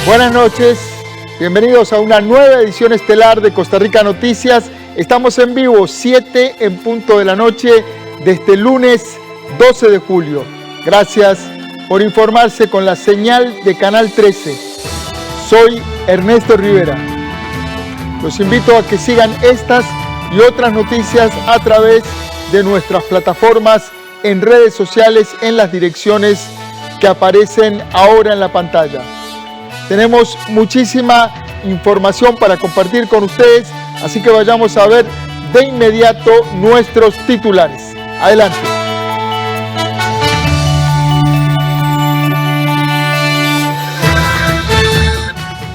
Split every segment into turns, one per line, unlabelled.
Buenas noches, bienvenidos a una nueva edición estelar de Costa Rica Noticias. Estamos en vivo, 7 en punto de la noche de este lunes 12 de julio. Gracias por informarse con la señal de Canal 13. Soy Ernesto Rivera. Los invito a que sigan estas y otras noticias a través de nuestras plataformas en redes sociales en las direcciones que aparecen ahora en la pantalla. Tenemos muchísima información para compartir con ustedes, así que vayamos a ver de inmediato nuestros titulares. Adelante.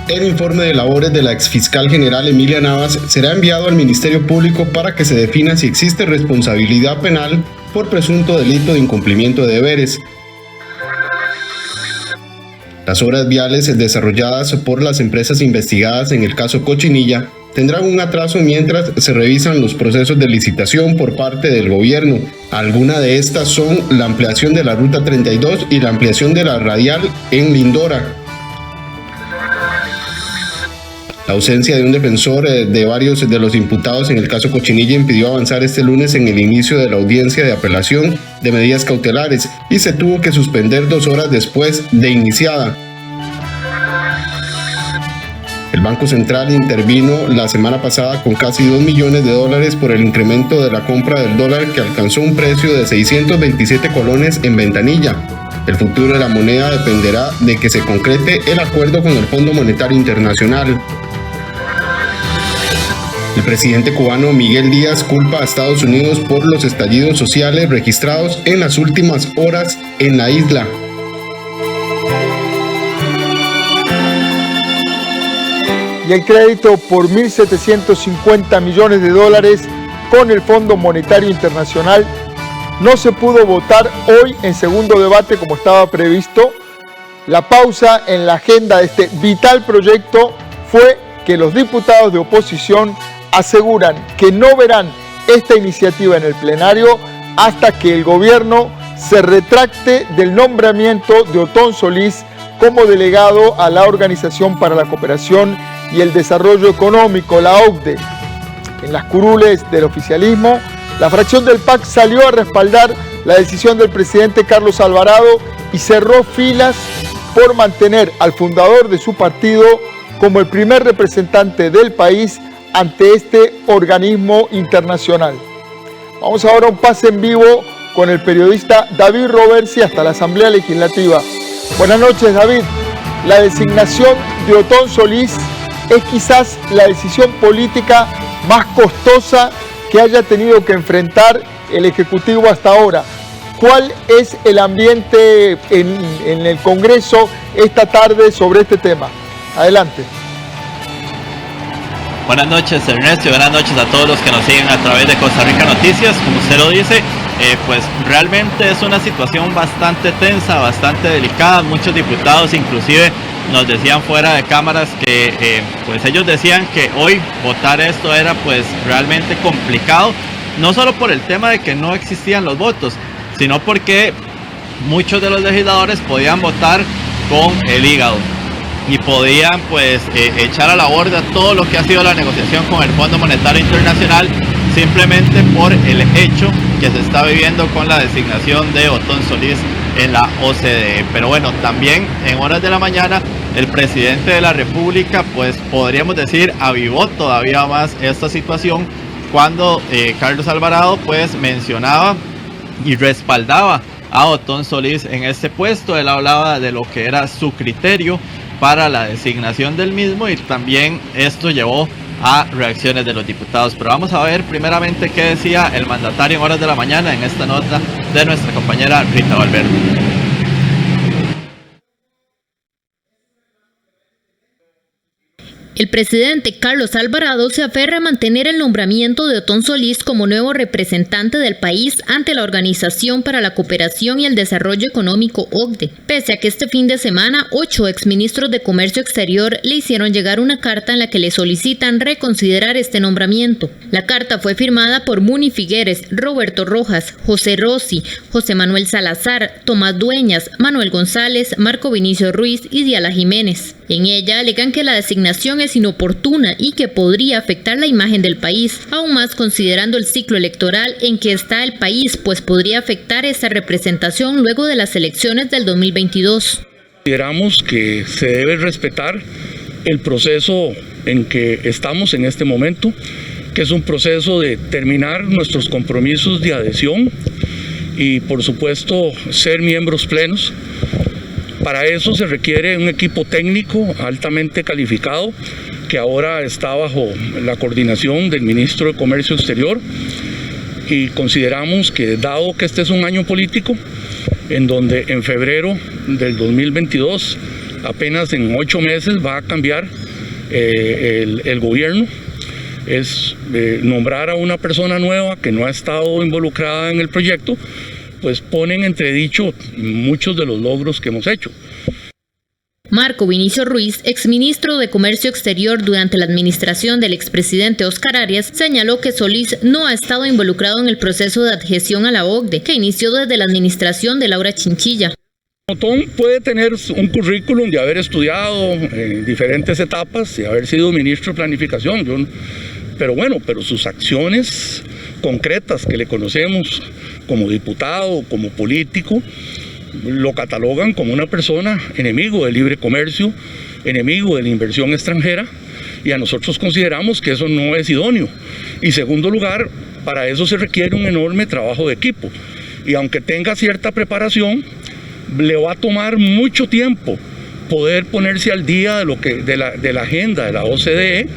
El informe de labores de la exfiscal general Emilia Navas será enviado al Ministerio Público para que se defina si existe responsabilidad penal por presunto delito de incumplimiento de deberes. Las obras viales desarrolladas por las empresas investigadas en el caso Cochinilla tendrán un atraso mientras se revisan los procesos de licitación por parte del gobierno. Algunas de estas son la ampliación de la Ruta 32 y la ampliación de la radial en Lindora. La ausencia de un defensor de varios de los imputados en el caso Cochinilla impidió avanzar este lunes en el inicio de la audiencia de apelación de medidas cautelares y se tuvo que suspender 2 horas después de iniciada. El Banco Central intervino la semana pasada con casi $2 millones por el incremento de la compra del dólar que alcanzó un precio de 627 colones en ventanilla. El futuro de la moneda dependerá de que se concrete el acuerdo con el Fondo Monetario Internacional. El presidente cubano Miguel Díaz culpa a Estados Unidos por los estallidos sociales registrados en las últimas horas en la isla.
Y el crédito por $1.750 millones con el Fondo Monetario Internacional no se pudo votar hoy en segundo debate como estaba previsto. La pausa en la agenda de este vital proyecto fue que los diputados de oposición aseguran que no verán esta iniciativa en el plenario hasta que el gobierno se retracte del nombramiento de Otón Solís como delegado a la Organización para la Cooperación y el Desarrollo Económico, la OCDE. En las curules del oficialismo, la fracción del PAC salió a respaldar la decisión del presidente Carlos Alvarado y cerró filas por mantener al fundador de su partido como el primer representante del país ante este organismo internacional. Vamos ahora a un pase en vivo con el periodista David Roversi hasta la Asamblea Legislativa. Buenas noches, David. La designación de Otón Solís es quizás la decisión política más costosa que haya tenido que enfrentar el Ejecutivo hasta ahora. ¿Cuál es el ambiente en el Congreso esta tarde sobre este tema? Adelante.
Buenas noches, Ernesto, y buenas noches a todos los que nos siguen a través de Costa Rica Noticias. Como usted lo dice, pues realmente es una situación bastante tensa, bastante delicada. Muchos diputados inclusive nos decían fuera de cámaras que pues ellos decían que hoy votar esto era pues realmente complicado, no solo por el tema de que no existían los votos, sino porque muchos de los legisladores podían votar con el hígado y podían pues echar a la borda todo lo que ha sido la negociación con el Fondo Monetario Internacional simplemente por el hecho que se está viviendo con la designación de Otón Solís en la OCDE. Pero bueno, también en horas de la mañana el presidente de la República pues podríamos decir avivó todavía más esta situación cuando Carlos Alvarado pues mencionaba y respaldaba a Otón Solís en este puesto. Él hablaba de lo que era su criterio para la designación del mismo y también esto llevó a reacciones de los diputados. Pero vamos a ver primeramente qué decía el mandatario en horas de la mañana en esta nota de nuestra compañera Rita Valverde.
El presidente Carlos Alvarado se aferra a mantener el nombramiento de Otón Solís como nuevo representante del país ante la Organización para la Cooperación y el Desarrollo Económico OCDE, pese a que este fin de semana 8 exministros de Comercio Exterior le hicieron llegar una carta en la que le solicitan reconsiderar este nombramiento. La carta fue firmada por Muni Figueres, Roberto Rojas, José Rossi, José Manuel Salazar, Tomás Dueñas, Manuel González, Marco Vinicio Ruiz y Diala Jiménez. En ella alegan que la designación es inoportuna y que podría afectar la imagen del país, aún más considerando el ciclo electoral en que está el país, pues podría afectar esta representación luego de las elecciones del 2022.
Consideramos que se debe respetar el proceso en que estamos en este momento, que es un proceso de terminar nuestros compromisos de adhesión y, por supuesto, ser miembros plenos. Para eso se requiere un equipo técnico altamente calificado que ahora está bajo la coordinación del ministro de Comercio Exterior, y consideramos que, dado que este es un año político en donde en febrero del 2022, apenas en 8 meses, va a cambiar el gobierno, es nombrar a una persona nueva que no ha estado involucrada en el proyecto, pues ponen en entredicho muchos de los logros que hemos hecho.
Marco Vinicio Ruiz, exministro de Comercio Exterior durante la administración del expresidente Óscar Arias, señaló que Solís no ha estado involucrado en el proceso de adhesión a la OCDE, que inició desde la administración de Laura Chinchilla.
Otón puede tener un currículum de haber estudiado en diferentes etapas y haber sido ministro de Planificación, pero sus acciones concretas que le conocemos como diputado, como político, lo catalogan como una persona enemigo del libre comercio, enemigo de la inversión extranjera, y a nosotros consideramos que eso no es idóneo. Y, segundo lugar, para eso se requiere un enorme trabajo de equipo, y aunque tenga cierta preparación, le va a tomar mucho tiempo poder ponerse al día de la agenda de la OCDE.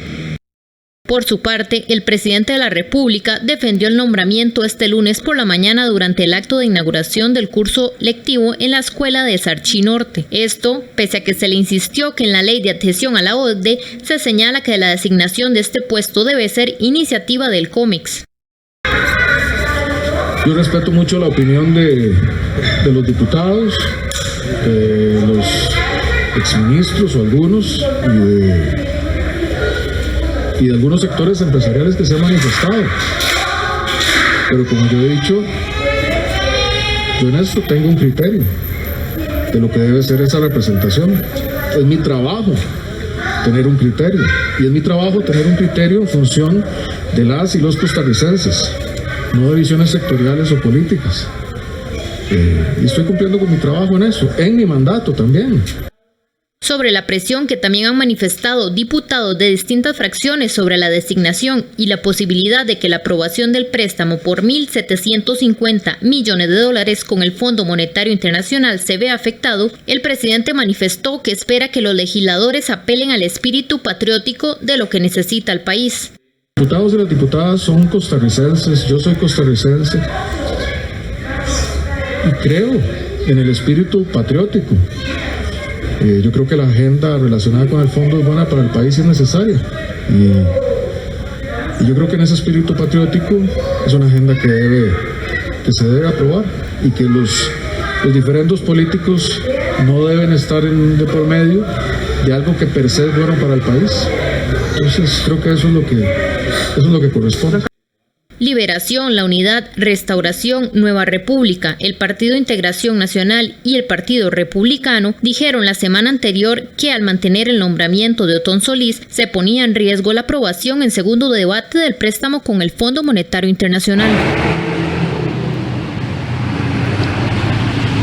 Por su parte, el presidente de la República defendió el nombramiento este lunes por la mañana durante el acto de inauguración del curso lectivo en la escuela de Sarchí Norte. Esto, pese a que se le insistió que en la ley de adhesión a la OCDE se señala que la designación de este puesto debe ser iniciativa del COMEX.
Yo respeto mucho la opinión de los diputados, de los exministros o algunos, y de algunos sectores empresariales que se han manifestado. Pero como yo he dicho, yo en esto tengo un criterio de lo que debe ser esa representación. Es mi trabajo tener un criterio, y es mi trabajo tener un criterio en función de las y los costarricenses, no de visiones sectoriales o políticas. Y estoy cumpliendo con mi trabajo en eso, en mi mandato también.
Sobre la presión que también han manifestado diputados de distintas fracciones sobre la designación y la posibilidad de que la aprobación del préstamo por $1.750 millones con el Fondo Monetario Internacional se vea afectado, el presidente manifestó que espera que los legisladores apelen al espíritu patriótico de lo que necesita el país.
Los diputados y las diputadas son costarricenses, yo soy costarricense, y creo en el espíritu patriótico. Yo creo que la agenda relacionada con el fondo es buena para el país y es necesaria. Y yo creo que en ese espíritu patriótico es una agenda que se debe aprobar, y que los diferendos políticos no deben estar de por medio de algo que per se es bueno para el país. Entonces creo que eso es lo que corresponde.
Liberación, La Unidad, Restauración, Nueva República, el Partido Integración Nacional y el Partido Republicano dijeron la semana anterior que al mantener el nombramiento de Otón Solís se ponía en riesgo la aprobación en segundo debate del préstamo con el Fondo Monetario Internacional.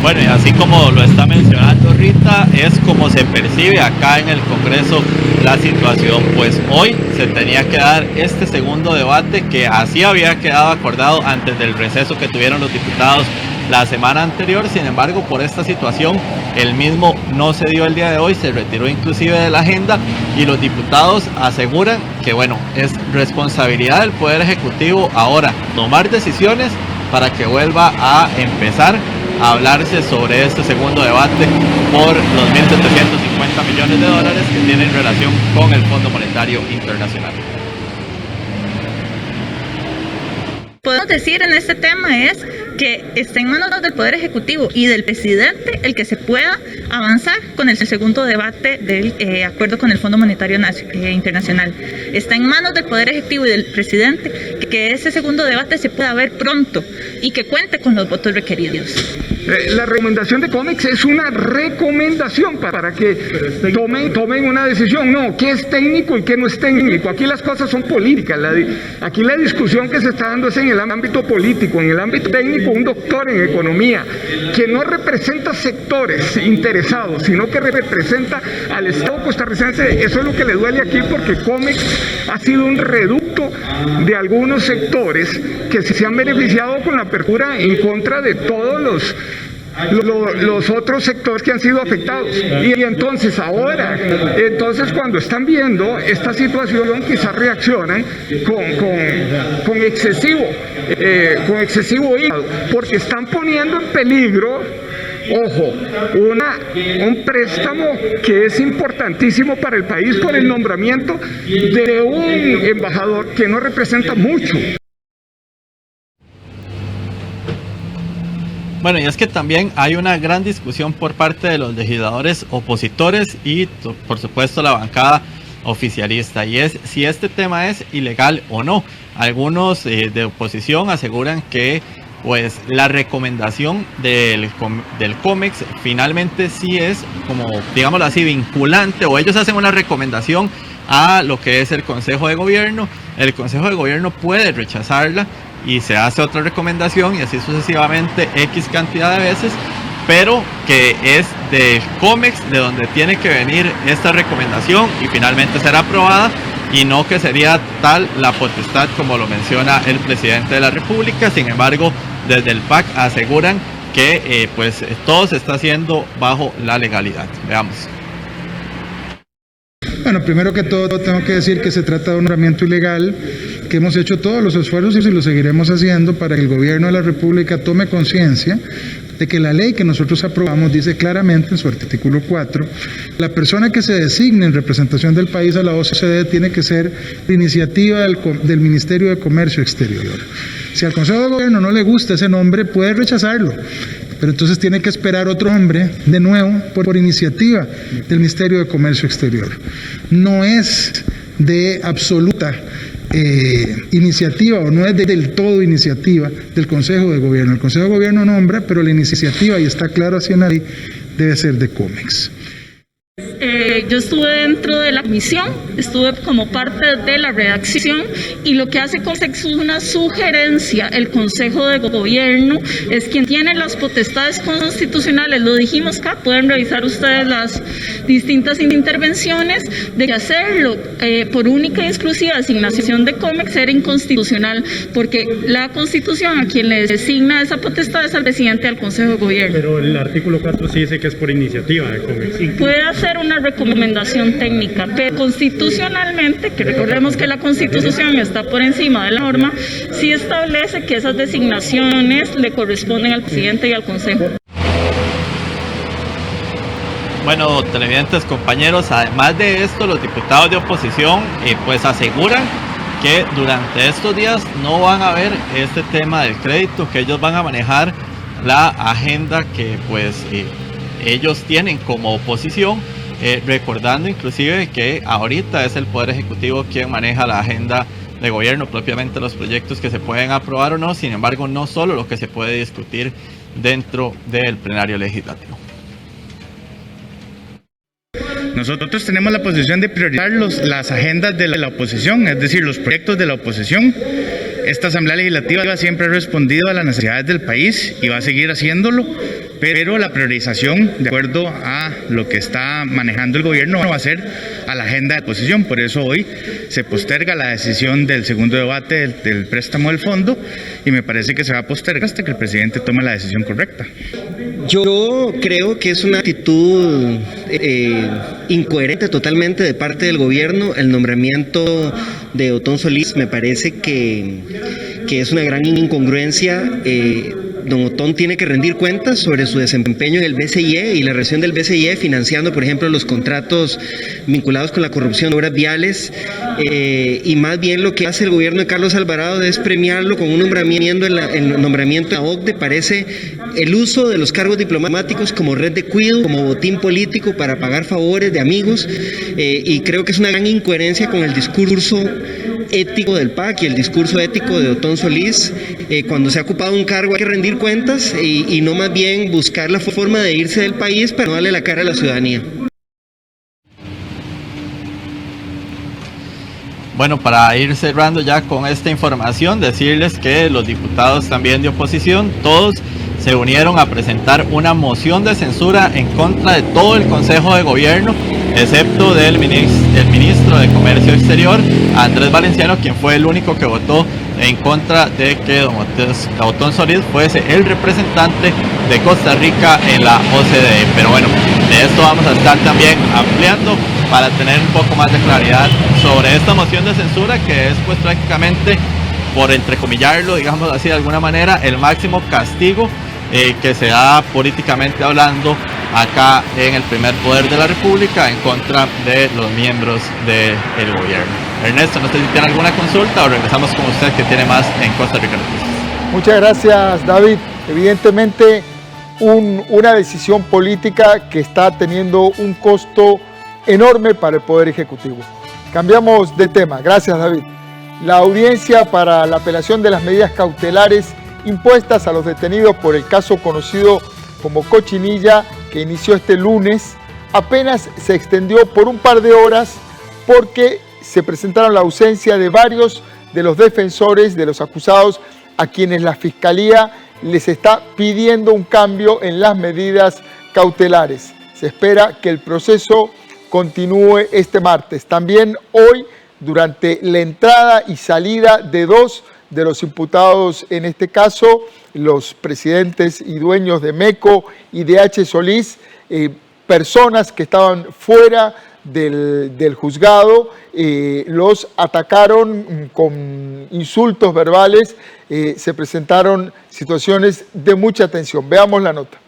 Bueno, y así como lo está mencionando Rita, es como se percibe acá en el Congreso la situación, pues hoy se tenía que dar este segundo debate que así había quedado acordado antes del receso que tuvieron los diputados la semana anterior. Sin embargo, por esta situación, el mismo no se dio el día de hoy, se retiró inclusive de la agenda, y los diputados aseguran que, bueno, es responsabilidad del Poder Ejecutivo ahora tomar decisiones para que vuelva a empezar a hablarse sobre este segundo debate por los $1.750 millones que tienen relación con el Fondo Monetario Internacional.
Podemos decir en este tema es que está en manos del Poder Ejecutivo y del presidente el que se pueda avanzar con el segundo debate del acuerdo con el Fondo Monetario Internacional. Está en manos del Poder Ejecutivo y del presidente que ese segundo debate se pueda ver pronto y que cuente con los votos requeridos.
La recomendación de COMEX es una recomendación para que tomen una decisión. No, ¿qué es técnico y qué no es técnico? Aquí las cosas son políticas. Aquí la discusión que se está dando es en el ámbito político. En el ámbito técnico, un doctor en economía que no representa sectores interesados, sino que representa al Estado costarricense. Eso es lo que le duele aquí, porque COMEX ha sido un reducto de algunos sectores que se han beneficiado con la apertura en contra de todos los otros sectores que han sido afectados. Y entonces ahora, cuando están viendo esta situación, quizás reaccionan con excesivo hígado, porque están poniendo en peligro, ojo, un préstamo que es importantísimo para el país por el nombramiento de un embajador que no representa mucho.
Bueno, y es que también hay una gran discusión por parte de los legisladores opositores y por supuesto la bancada oficialista, y es si este tema es ilegal o no. Algunos de oposición aseguran que pues la recomendación del COMEX finalmente sí es, como digámoslo así, vinculante, o ellos hacen una recomendación a lo que es el Consejo de Gobierno. El Consejo de Gobierno puede rechazarla y se hace otra recomendación y así sucesivamente X cantidad de veces, pero que es de COMEX de donde tiene que venir esta recomendación y finalmente será aprobada, y no que sería tal la potestad como lo menciona el presidente de la República. Sin embargo, desde el PAC aseguran que pues todo se está haciendo bajo la legalidad. Veamos.
Bueno, primero que todo tengo que decir que se trata de un nombramiento ilegal, que hemos hecho todos los esfuerzos y lo seguiremos haciendo para que el gobierno de la República tome conciencia de que la ley que nosotros aprobamos dice claramente en su artículo 4, la persona que se designe en representación del país a la OCDE tiene que ser de iniciativa del Ministerio de Comercio Exterior. Si al Consejo de Gobierno no le gusta ese nombre, puede rechazarlo, pero entonces tiene que esperar otro nombre de nuevo por iniciativa del Ministerio de Comercio Exterior. No es de absoluta iniciativa, o no es del todo iniciativa del Consejo de Gobierno. El Consejo de Gobierno nombra, pero la iniciativa, y está claro así en la ley, debe ser de COMEX.
Yo estuve dentro de la comisión, estuve como parte de la redacción, y lo que hace COMEX es una sugerencia. El Consejo de Gobierno es quien tiene las potestades constitucionales, lo dijimos acá, pueden revisar ustedes las distintas intervenciones, de que hacerlo por única y exclusiva designación de COMEX era inconstitucional, porque la Constitución a quien le designa esa potestad es al presidente del Consejo de Gobierno.
Pero el artículo 4 sí dice que es por iniciativa de COMEX.
Puede hacer una recomendación técnica, pero constitucionalmente, que recordemos que la Constitución está por encima de la norma, sí establece que esas designaciones le corresponden al presidente y al Consejo.
Bueno, televidentes, compañeros, además de esto, los diputados de oposición pues aseguran que durante estos días no van a ver este tema del crédito, que ellos van a manejar la agenda que pues ellos tienen como oposición, recordando inclusive que ahorita es el Poder Ejecutivo quien maneja la agenda de gobierno, propiamente los proyectos que se pueden aprobar o no. Sin embargo, no solo lo que se puede discutir dentro del plenario legislativo.
Nosotros tenemos la posición de priorizar las agendas de la oposición, es decir, los proyectos de la oposición. Esta Asamblea Legislativa siempre ha respondido a las necesidades del país y va a seguir haciéndolo, pero la priorización, de acuerdo a lo que está manejando el gobierno, va a ser a la agenda de oposición. Por eso hoy se posterga la decisión del segundo debate del préstamo del fondo, y me parece que se va a postergar hasta que el presidente tome la decisión correcta.
Yo creo que es una actitud incoherente totalmente de parte del gobierno. El nombramiento de Otón Solís me parece que es una gran incongruencia. Don Otón tiene que rendir cuentas sobre su desempeño en el BCIE y la relación del BCIE financiando, por ejemplo, los contratos vinculados con la corrupción de obras viales, y más bien lo que hace el gobierno de Carlos Alvarado es premiarlo con un nombramiento en la OCDE. Parece el uso de los cargos diplomáticos como red de cuido, como botín político para pagar favores de amigos, y creo que es una gran incoherencia con el discurso ético del PAC y el discurso ético de Otón Solís. Cuando se ha ocupado un cargo hay que rendir rendir cuentas y no más bien buscar la forma de irse del país para no darle la cara a la ciudadanía.
Bueno, para ir cerrando ya con esta información, decirles que los diputados también de oposición, todos se unieron a presentar una moción de censura en contra de todo el Consejo de Gobierno, excepto del ministro de Comercio Exterior, Andrés Valenciano, quien fue el único que votó en contra de que don Otón Solís fuese el representante de Costa Rica en la OCDE. Pero bueno, de esto vamos a estar también ampliando para tener un poco más de claridad sobre esta moción de censura, que es pues prácticamente, por entrecomillarlo, digamos así de alguna manera, el máximo castigo que se da políticamente hablando acá en el primer poder de la República en contra de los miembros del gobierno. Ernesto, no sé si tiene alguna consulta o regresamos con usted, que tiene más en Costa Rica Noticias.
Muchas gracias, David. Evidentemente una decisión política que está teniendo un costo enorme para el Poder Ejecutivo. Cambiamos de tema. Gracias, David. La audiencia para la apelación de las medidas cautelares impuestas a los detenidos por el caso conocido como Cochinilla, que inició este lunes, apenas se extendió por un par de horas porque se presentaron la ausencia de varios de los defensores de los acusados, a quienes la Fiscalía les está pidiendo un cambio en las medidas cautelares. Se espera que el proceso continúe este martes. También hoy, durante la entrada y salida de dos de los imputados en este caso, los presidentes y dueños de MECO y de H. Solís, personas que estaban fuera del juzgado, los atacaron con insultos verbales, se presentaron situaciones de mucha tensión. Veamos la nota.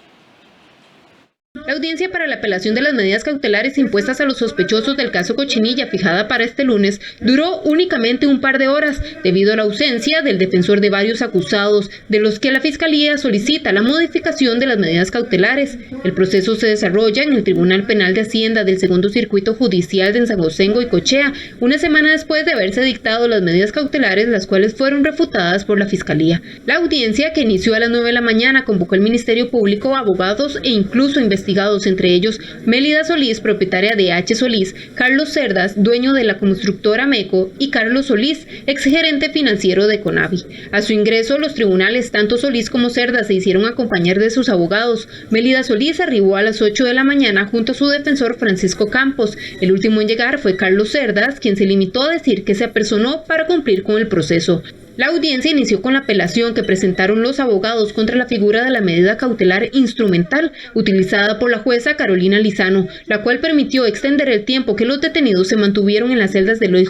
La audiencia para la apelación de las medidas cautelares impuestas a los sospechosos del caso Cochinilla, fijada para este lunes, duró únicamente un par de horas debido a la ausencia del defensor de varios acusados, de los que la Fiscalía solicita la modificación de las medidas cautelares. El proceso se desarrolla en el Tribunal Penal de Hacienda del Segundo Circuito Judicial de San José en Goicoechea, una semana después de haberse dictado las medidas cautelares, las cuales fueron refutadas por la Fiscalía. La audiencia, que inició a las 9 de la mañana, convocó al Ministerio Público, abogados e incluso investigadores, entre ellos Mélida Solís, propietaria de H. Solís, Carlos Cerdas, dueño de la constructora MECO, y Carlos Solís, exgerente financiero de Conavi. A su ingreso, los tribunales, tanto Solís como Cerdas, se hicieron acompañar de sus abogados. Mélida Solís arribó a las 8 de la mañana junto a su defensor Francisco Campos. El último en llegar fue Carlos Cerdas, quien se limitó a decir que se apersonó para cumplir con el proceso. La audiencia inició con la apelación que presentaron los abogados contra la figura de la medida cautelar instrumental utilizada por la jueza Carolina Lizano, la cual permitió extender el tiempo que los detenidos se mantuvieron en las celdas del OIJ.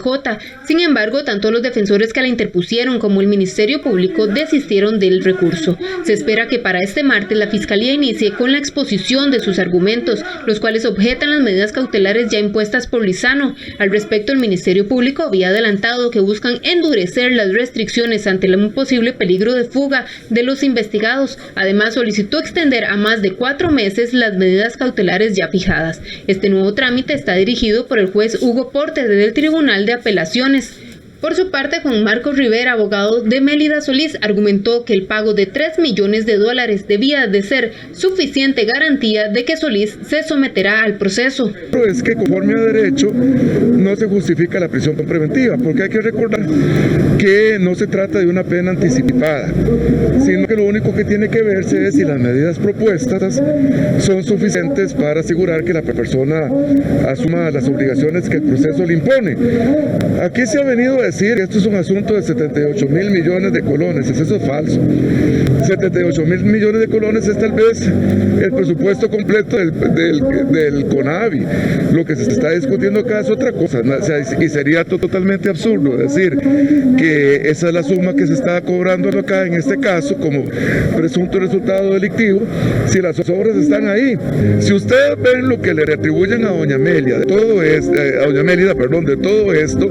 Sin embargo, tanto los defensores que la interpusieron como el Ministerio Público desistieron del recurso. Se espera que para este martes la Fiscalía inicie con la exposición de sus argumentos, los cuales objetan las medidas cautelares ya impuestas por Lizano. Al respecto, el Ministerio Público había adelantado que buscan endurecer las restricciones ante un posible peligro de fuga de los investigados. Además, solicitó extender a más de 4 meses las medidas cautelares ya fijadas. Este nuevo trámite está dirigido por el juez Hugo Porter del Tribunal de Apelaciones. Por su parte, Juan Marcos Rivera, abogado de Mélida Solís, argumentó que el pago de $3 millones debía de ser suficiente garantía de que Solís se someterá al proceso.
Es que conforme a derecho no se justifica la prisión preventiva, porque hay que recordar que no se trata de una pena anticipada, sino que lo único que tiene que verse es si las medidas propuestas son suficientes para asegurar que la persona asuma las obligaciones que el proceso le impone. Aquí se ha venido a decir que esto es un asunto de 78.000 millones de colones. Eso es falso. 78.000 millones de colones es tal vez el presupuesto completo del Conavi. Lo que se está discutiendo acá es otra cosa, y sería totalmente absurdo decir que esa es la suma que se está cobrando acá en este caso como presunto resultado delictivo, si las obras están ahí. Si ustedes ven lo que le atribuyen a doña Mélida, de todo esto,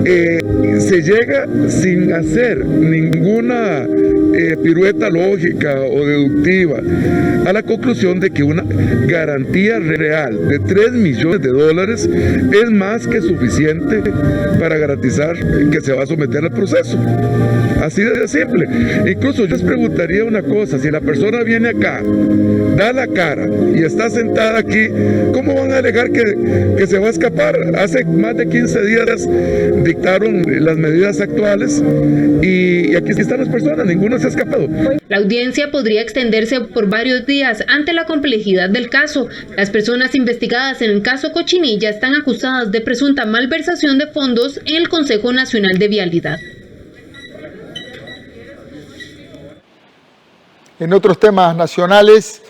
se llega sin hacer ninguna
pirueta lógica o deductiva a la conclusión de que una garantía real de $3 millones es más que suficiente para garantizar que se va a someter al proceso. Así de simple. Incluso yo les preguntaría una cosa: si la persona viene acá, da la cara y está sentada aquí, ¿cómo van a alegar que se va a escapar? Hace más de 15 días dictaron las medidas actuales y aquí están las personas, ninguno se ha escapado.
La audiencia podría extenderse por varios días ante la complejidad del caso. Las personas investigadas en el caso Cochinilla están acusadas de presunta malversación de fondos en el Consejo Nacional de Vialidad.
En otros temas nacionales,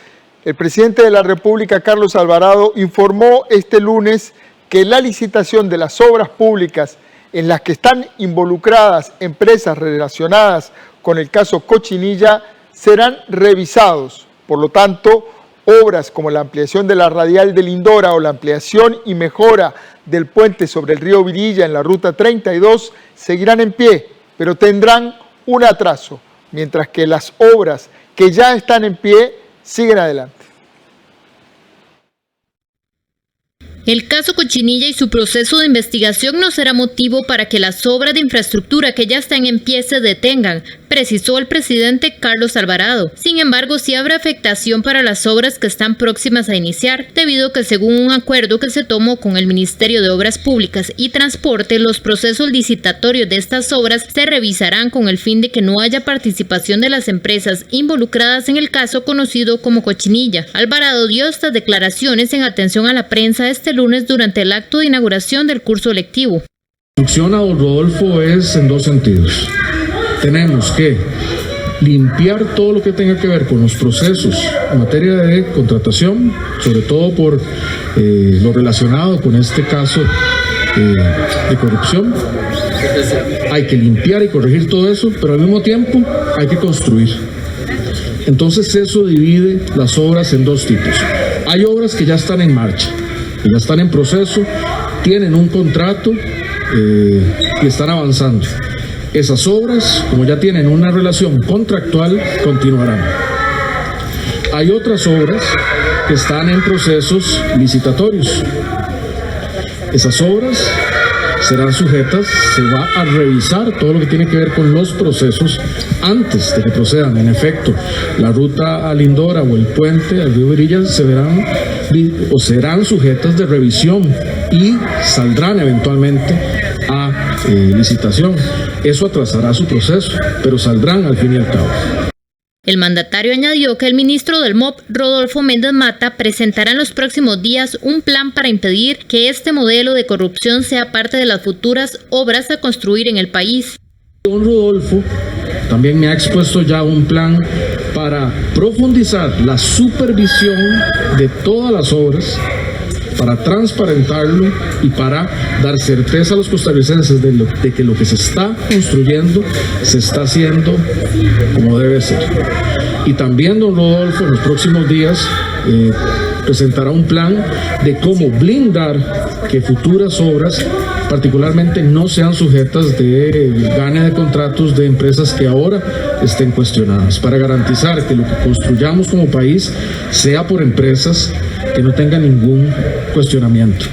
el presidente de la República, Carlos Alvarado, informó este lunes que la licitación de las obras públicas en las que están involucradas empresas relacionadas con el caso Cochinilla serán revisados. Por lo tanto, obras como la ampliación de la radial de Lindora o la ampliación y mejora del puente sobre el río Virilla en la Ruta 32 seguirán en pie, pero tendrán un atraso, mientras que las obras que ya están en pie siguen adelante.
El caso Cochinilla y su proceso de investigación no será motivo para que las obras de infraestructura que ya están en pie se detengan, precisó el presidente Carlos Alvarado. Sin embargo, sí habrá afectación para las obras que están próximas a iniciar, debido a que según un acuerdo que se tomó con el Ministerio de Obras Públicas y Transporte, los procesos licitatorios de estas obras se revisarán con el fin de que no haya participación de las empresas involucradas en el caso conocido como Cochinilla. Alvarado dio estas declaraciones en atención a la prensa este lunes durante el acto de inauguración del curso lectivo.
La instrucción a don Rodolfo es en dos sentidos. Tenemos que limpiar todo lo que tenga que ver con los procesos en materia de contratación, sobre todo por lo relacionado con este caso de corrupción. Hay que limpiar y corregir todo eso, pero al mismo tiempo hay que construir. Entonces eso divide las obras en dos tipos. Hay obras que ya están en marcha, que ya están en proceso, tienen un contrato y están avanzando. Esas obras, como ya tienen una relación contractual, continuarán. Hay otras obras que están en procesos licitatorios. Esas obras serán sujetas, se va a revisar todo lo que tiene que ver con los procesos antes de que procedan. En efecto, la ruta a Lindora o el puente al río Virilla serán sujetas de revisión y saldrán eventualmente a licitación. Eso atrasará su proceso, pero saldrán al fin y al cabo.
El mandatario añadió que el ministro del MOP, Rodolfo Méndez Mata, presentará en los próximos días un plan para impedir que este modelo de corrupción sea parte de las futuras obras a construir en el país.
Don Rodolfo también me ha expuesto ya un plan para profundizar la supervisión de todas las obras, para transparentarlo y para dar certeza a los costarricenses de que lo que se está construyendo se está haciendo como debe ser. Y también don Rodolfo en los próximos días presentará un plan de cómo blindar que futuras obras particularmente no sean sujetas de gane de contratos de empresas que ahora estén cuestionadas, para garantizar que lo que construyamos como país sea por empresas que no tengan ningún cuestionamiento.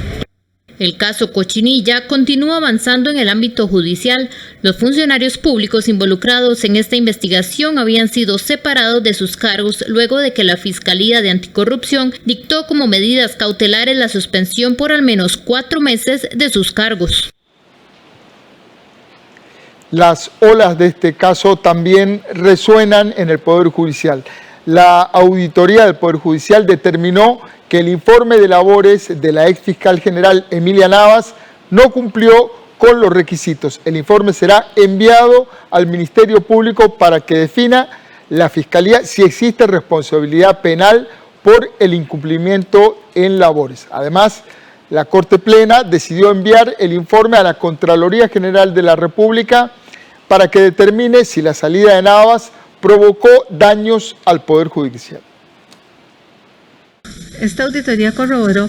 El caso Cochinilla continúa avanzando en el ámbito judicial. Los funcionarios públicos involucrados en esta investigación habían sido separados de sus cargos luego de que la Fiscalía de Anticorrupción dictó como medidas cautelares la suspensión por al menos 4 meses de sus cargos.
Las olas de este caso también resuenan en el Poder Judicial. La auditoría del Poder Judicial determinó que el informe de labores de la ex fiscal general Emilia Navas no cumplió con los requisitos. El informe será enviado al Ministerio Público para que defina la Fiscalía si existe responsabilidad penal por el incumplimiento en labores. Además, la Corte Plena decidió enviar el informe a la Contraloría General de la República para que determine si la salida de Navas provocó daños al Poder Judicial.
Esta auditoría corroboró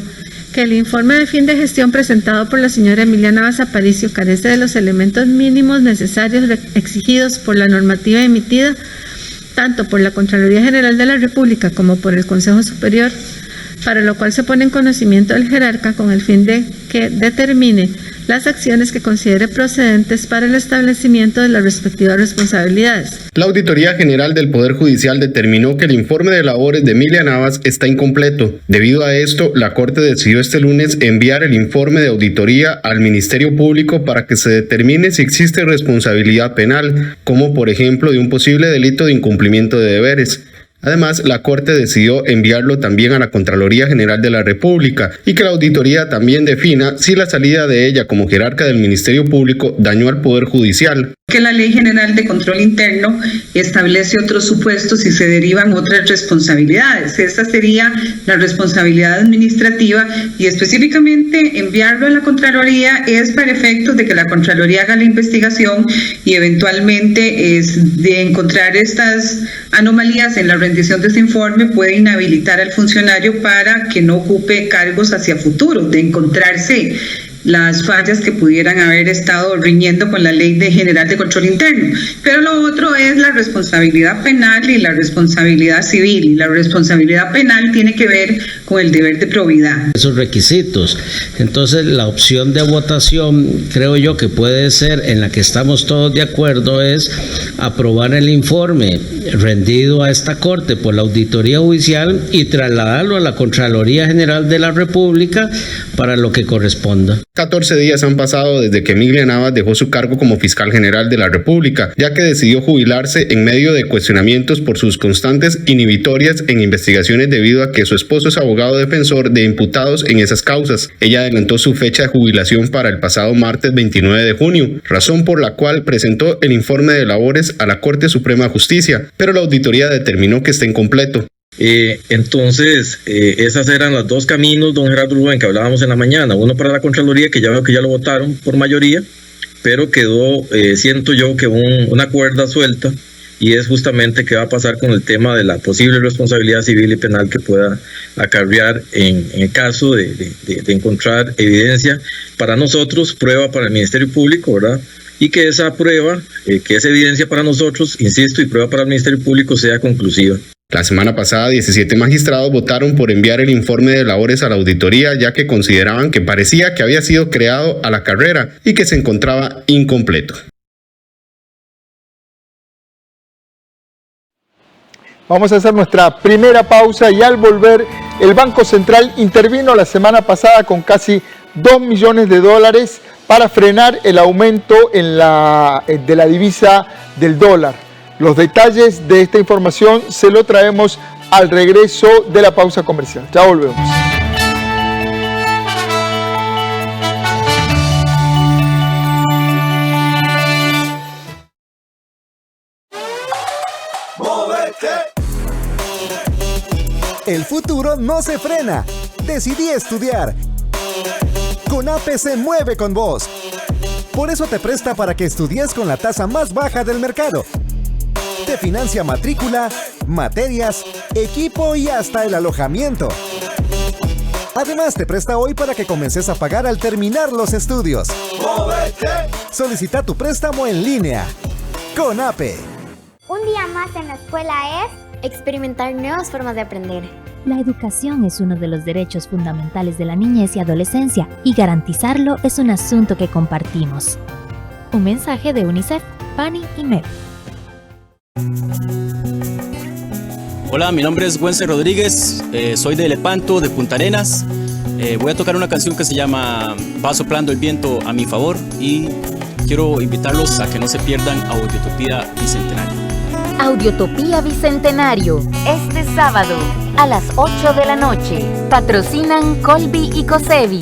que el informe de fin de gestión presentado por la señora Emilia Navas Aparicio carece de los elementos mínimos necesarios exigidos por la normativa emitida tanto por la Contraloría General de la República como por el Consejo Superior, para lo cual se pone en conocimiento del jerarca con el fin de que determine las acciones que considere procedentes para el establecimiento de las respectivas responsabilidades.
La Auditoría General del Poder Judicial determinó que el informe de labores de Emilia Navas está incompleto. Debido a esto, la Corte decidió este lunes enviar el informe de auditoría al Ministerio Público para que se determine si existe responsabilidad penal, como por ejemplo de un posible delito de incumplimiento de deberes. Además, la Corte decidió enviarlo también a la Contraloría General de la República y que la auditoría también defina si la salida de ella como jerarca del Ministerio Público dañó al Poder Judicial.
Que la Ley General de Control Interno establece otros supuestos y se derivan otras responsabilidades. Esta sería la responsabilidad administrativa y específicamente enviarlo a la Contraloría es para efectos de que la Contraloría haga la investigación y eventualmente de encontrar estas anomalías en la rendición de ese informe puede inhabilitar al funcionario para que no ocupe cargos hacia futuro, de encontrarse las fallas que pudieran haber estado riñendo con la Ley General de Control Interno. Pero lo otro es la responsabilidad penal y la responsabilidad civil. Y la responsabilidad penal tiene que ver con el deber de probidad.
Esos requisitos. Entonces, la opción de votación, creo yo que puede ser, en la que estamos todos de acuerdo, es aprobar el informe rendido a esta Corte por la Auditoría Judicial y trasladarlo a la Contraloría General de la República para lo que corresponda.
14 días han pasado desde que Emilia Navas dejó su cargo como fiscal general de la República, ya que decidió jubilarse en medio de cuestionamientos por sus constantes inhibitorias en investigaciones debido a que su esposo es abogado defensor de imputados en esas causas. Ella adelantó su fecha de jubilación para el pasado martes 29 de junio, razón por la cual presentó el informe de labores a la Corte Suprema de Justicia, pero la auditoría determinó que está incompleto.
Entonces, esas eran los dos caminos, don Gerardo Rubén, que hablábamos en la mañana. Uno para la Contraloría, que ya veo que ya lo votaron por mayoría, pero quedó, siento yo, que una cuerda suelta, y es justamente qué va a pasar con el tema de la posible responsabilidad civil y penal que pueda acarrear en el caso de encontrar evidencia para nosotros, prueba para el Ministerio Público, ¿verdad? Y que esa prueba, que esa evidencia para nosotros, insisto, y prueba para el Ministerio Público sea conclusiva.
La semana pasada, 17 magistrados votaron por enviar el informe de labores a la auditoría, ya que consideraban que parecía que había sido creado a la carrera y que se encontraba incompleto.
Vamos a hacer nuestra primera pausa y al volver, el Banco Central intervino la semana pasada con casi $2 millones para frenar el aumento de la divisa del dólar. Los detalles de esta información se lo traemos al regreso de la pausa comercial. Ya volvemos.
El futuro no se frena. Decidí estudiar. CONAPE se mueve con vos. Por eso te presta para que estudies con la tasa más baja del mercado. Te financia matrícula, materias, equipo y hasta el alojamiento. Además, te presta hoy para que comiences a pagar al terminar los estudios. ¡Móvete! Solicita tu préstamo en línea. CONAPE.
Un día más en la escuela es experimentar nuevas formas de aprender.
La educación es uno de los derechos fundamentales de la niñez y adolescencia, y garantizarlo es un asunto que compartimos. Un mensaje de UNICEF, PANI y MEP.
Hola, mi nombre es Wences Rodríguez, soy de Lepanto, de Punta Arenas. Voy a tocar una canción que se llama Va soplando el viento a mi favor y quiero invitarlos a que no se pierdan Audiotopía Bicentenario.
Audiotopía Bicentenario, este sábado a las 8 de la noche. Patrocinan Colby y Cosevi.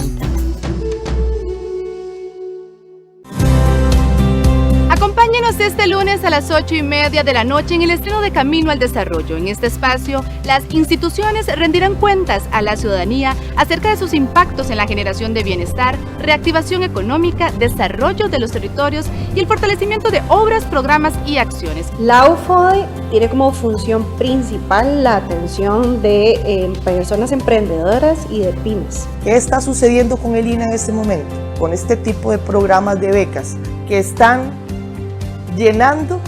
Acompáñenos este lunes a las 8:30 de la noche en el estreno de Camino al Desarrollo. En este espacio, las instituciones rendirán cuentas a la ciudadanía acerca de sus impactos en la generación de bienestar, reactivación económica, desarrollo de los territorios y el fortalecimiento de obras, programas y acciones.
La UFODE tiene como función principal la atención de personas emprendedoras y de pymes.
¿Qué está sucediendo con el INA en este momento? Con este tipo de programas de becas que están llenando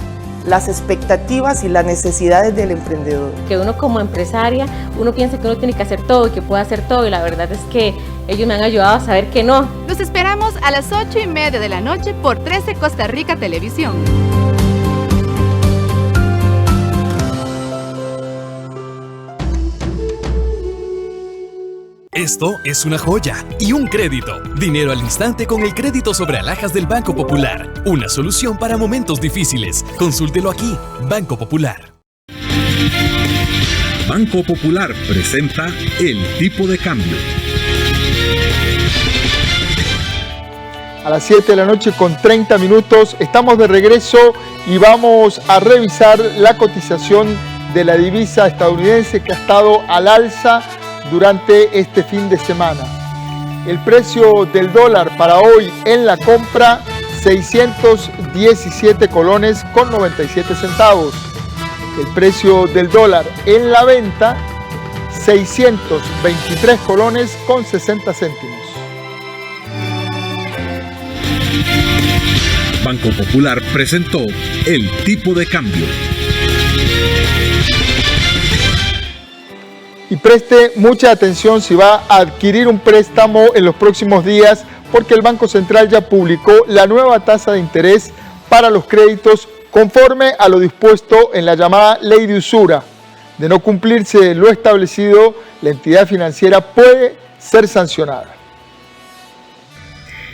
las expectativas y las necesidades del emprendedor.
Que uno como empresaria, uno piensa que uno tiene que hacer todo y que puede hacer todo, y la verdad es que ellos me han ayudado a saber que no.
Los esperamos a las 8:30 de la noche por 13 Costa Rica Televisión.
Esto es una joya y un crédito. Dinero al instante con el crédito sobre alhajas del Banco Popular. Una solución para momentos difíciles. Consúltelo aquí, Banco Popular.
Banco Popular presenta el tipo de cambio.
A las 7 de la noche con 30 minutos estamos de regreso y vamos a revisar la cotización de la divisa estadounidense que ha estado al alza durante este fin de semana. El precio del dólar para hoy en la compra, 617 colones con 97 centavos. El precio del dólar en la venta, 623 colones con 60 céntimos.
Banco Popular presentó el tipo de cambio.
Y preste mucha atención si va a adquirir un préstamo en los próximos días, porque el Banco Central ya publicó la nueva tasa de interés para los créditos conforme a lo dispuesto en la llamada Ley de Usura. De no cumplirse lo establecido, la entidad financiera puede ser sancionada.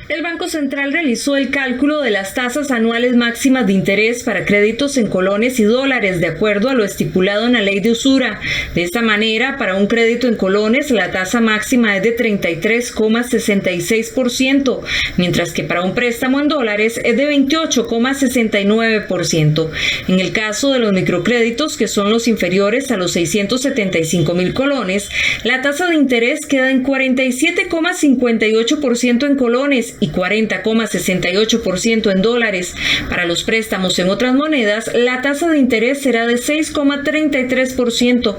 El Banco Central realizó el cálculo de las tasas anuales máximas de interés para créditos en colones y dólares de acuerdo a lo estipulado en la Ley de Usura. De esta manera, para un crédito en colones, la tasa máxima es de 33,66%, mientras que para un préstamo en dólares es de 28,69%. En el caso de los microcréditos, que son los inferiores a los 675,000 colones, la tasa de interés queda en 47,58% en colones y 40,68% en dólares. Para los préstamos en otras monedas, la tasa de interés será de 6,33%.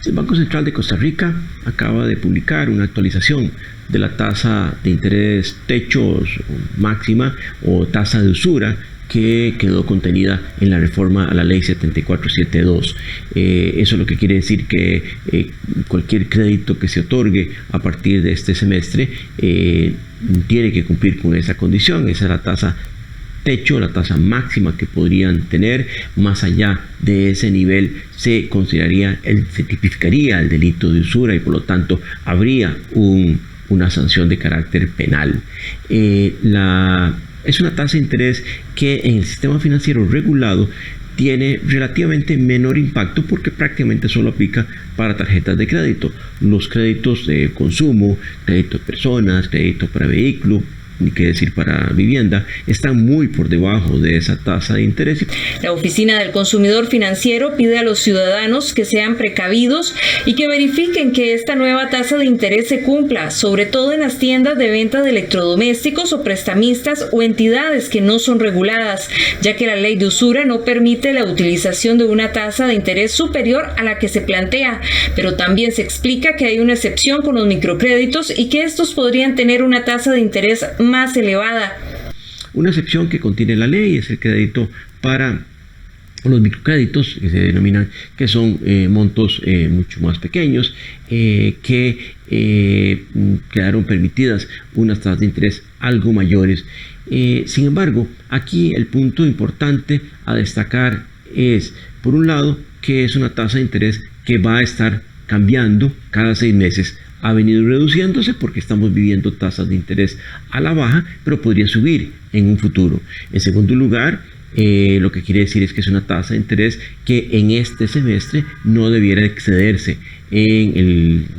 El Banco Central de Costa Rica acaba de publicar una actualización de la tasa de interés techos máxima o tasa de usura que quedó contenida en la reforma a la ley 7472. Eso lo que quiere decir que cualquier crédito que se otorgue a partir de este semestre tiene que cumplir con esa condición. Esa es la tasa techo, la tasa máxima que podrían tener. Más allá de ese nivel se consideraría, se tipificaría el delito de usura y por lo tanto habría una sanción de carácter penal. Es una tasa de interés que en el sistema financiero regulado tiene relativamente menor impacto porque prácticamente solo aplica para tarjetas de crédito. Los créditos de consumo, crédito de personas, crédito para vehículo, ni qué decir para vivienda, están muy por debajo de esa tasa de interés.
La Oficina del Consumidor Financiero pide a los ciudadanos que sean precavidos y que verifiquen que esta nueva tasa de interés se cumpla, sobre todo en las tiendas de venta de electrodomésticos o prestamistas o entidades que no son reguladas, ya que la ley de usura no permite la utilización de una tasa de interés superior a la que se plantea, pero también se explica que hay una excepción con los microcréditos y que estos podrían tener una tasa de interés más elevada.
Una excepción que contiene la ley es el crédito para los microcréditos, que se denominan, que son montos mucho más pequeños, que quedaron permitidas unas tasas de interés algo mayores. Sin embargo, aquí el punto importante a destacar es, por un lado, que es una tasa de interés que va a estar cambiando cada 6 meses. Ha venido reduciéndose porque estamos viviendo tasas de interés a la baja, pero podría subir en un futuro. En segundo lugar, lo que quiere decir es que es una tasa de interés que en este semestre no debiera excederse en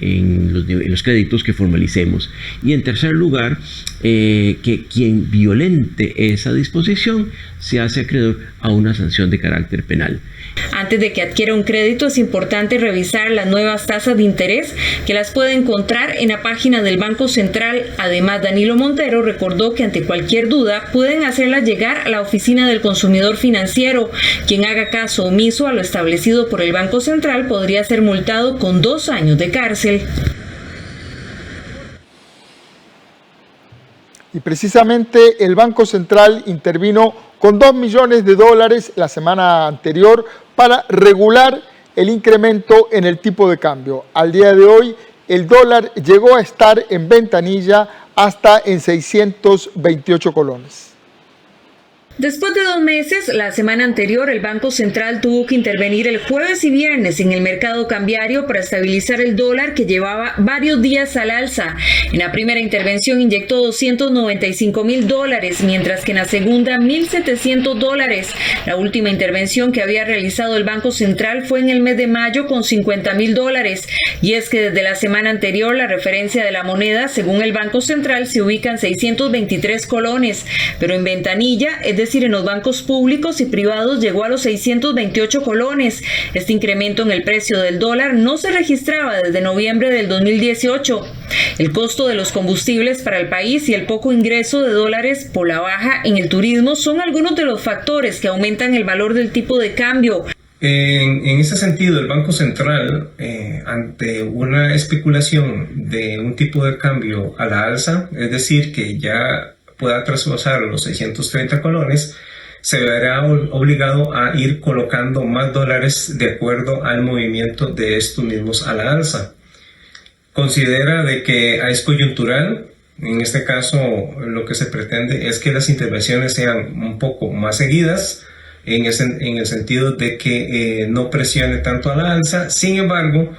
los créditos que formalicemos. Y en tercer lugar, que quien violente esa disposición se hace acreedor a una sanción de carácter penal.
Antes de que adquiera un crédito es importante revisar las nuevas tasas de interés que las puede encontrar en la página del Banco Central. Además, Danilo Montero recordó que ante cualquier duda pueden hacerla llegar a la Oficina del Consumidor Financiero. Quien haga caso omiso a lo establecido por el Banco Central podría ser multado con 2 años de cárcel.
Y precisamente el Banco Central intervino con $2 millones la semana anterior para regular el incremento en el tipo de cambio. Al día de hoy, el dólar llegó a estar en ventanilla hasta en 628 colones.
Después de 2 meses, la semana anterior, el Banco Central tuvo que intervenir el jueves y viernes en el mercado cambiario para estabilizar el dólar que llevaba varios días al alza. En la primera intervención inyectó $295,000, mientras que en la segunda $1,700. La última intervención que había realizado el Banco Central fue en el mes de mayo con $50,000. Y es que desde la semana anterior la referencia de la moneda, según el Banco Central, se ubica en 623 colones, pero en ventanilla, es decir, en los bancos públicos y privados, llegó a los 628 colones. Este incremento en el precio del dólar no se registraba desde noviembre del 2018. El costo de los combustibles para el país y el poco ingreso de dólares por la baja en el turismo son algunos de los factores que aumentan el valor del tipo de cambio.
En ese sentido, el Banco Central, ante una especulación de un tipo de cambio a la alza, es decir, que ya pueda traspasar los 630 colones, se verá obligado a ir colocando más dólares de acuerdo al movimiento de estos mismos a la alza. Considera de que es coyuntural. En este caso, lo que se pretende es que las intervenciones sean un poco más seguidas, en el sentido de que no presione tanto a la alza. Sin embargo,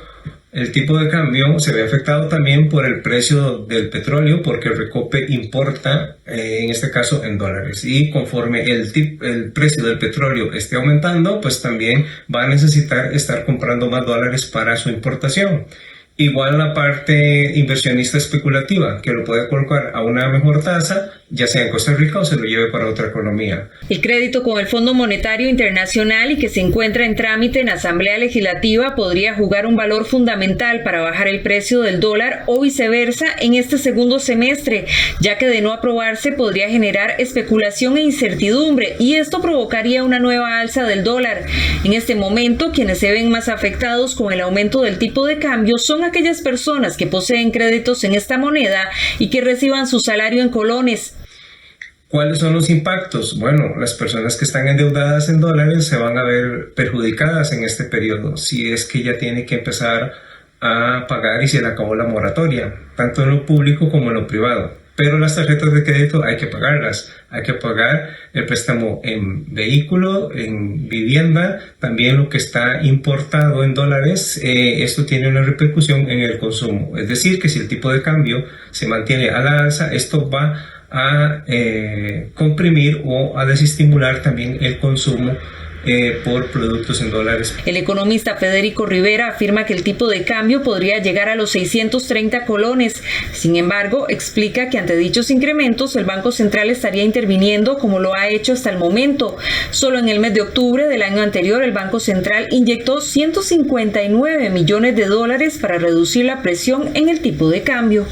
el tipo de cambio se ve afectado también por el precio del petróleo, porque el Recope importa, en este caso, en dólares. Y conforme el precio del petróleo esté aumentando, pues también va a necesitar estar comprando más dólares para su importación. Igual la parte inversionista especulativa, que lo puede colocar a una mejor tasa, ya sea en Costa Rica o se lo lleve para otra economía.
El crédito con el Fondo Monetario Internacional y que se encuentra en trámite en la Asamblea Legislativa podría jugar un valor fundamental para bajar el precio del dólar o viceversa en este segundo semestre, ya que de no aprobarse podría generar especulación e incertidumbre y esto provocaría una nueva alza del dólar. En este momento, quienes se ven más afectados con el aumento del tipo de cambio son aquellas personas que poseen créditos en esta moneda y que reciban su salario en colones.
¿Cuáles son los impactos? Bueno, las personas que están endeudadas en dólares se van a ver perjudicadas en este periodo, si es que ya tiene que empezar a pagar y se le acabó la moratoria, tanto en lo público como en lo privado. Pero las tarjetas de crédito hay que pagarlas, hay que pagar el préstamo en vehículo, en vivienda, también lo que está importado en dólares. Esto tiene una repercusión en el consumo, es decir, que si el tipo de cambio se mantiene a la alza, esto va a comprimir o a desestimular también el consumo por productos en dólares.
El economista Federico Rivera afirma que el tipo de cambio podría llegar a los 630 colones. Sin embargo, explica que ante dichos incrementos el Banco Central estaría interviniendo como lo ha hecho hasta el momento. Solo en el mes de octubre del año anterior el Banco Central inyectó $159 millones para reducir la presión en el tipo de cambio.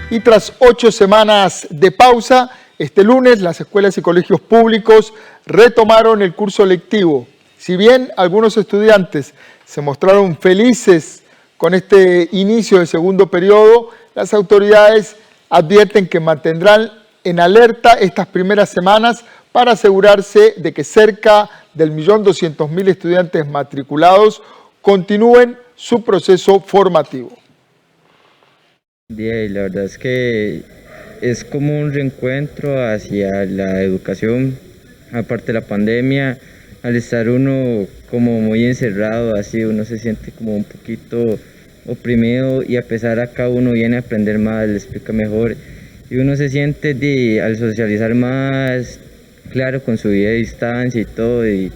Y tras 8 semanas de pausa, este lunes las escuelas y colegios públicos retomaron el curso lectivo. Si bien algunos estudiantes se mostraron felices con este inicio del segundo periodo, las autoridades advierten que mantendrán en alerta estas primeras semanas para asegurarse de que cerca del 1.200.000 estudiantes matriculados continúen su proceso formativo.
Y la verdad es que es como un reencuentro hacia la educación, aparte de la pandemia. Al estar uno como muy encerrado, así uno se siente como un poquito oprimido y a pesar acá uno viene a aprender más, le explica mejor y uno se siente al socializar más claro con su vida a distancia y todo y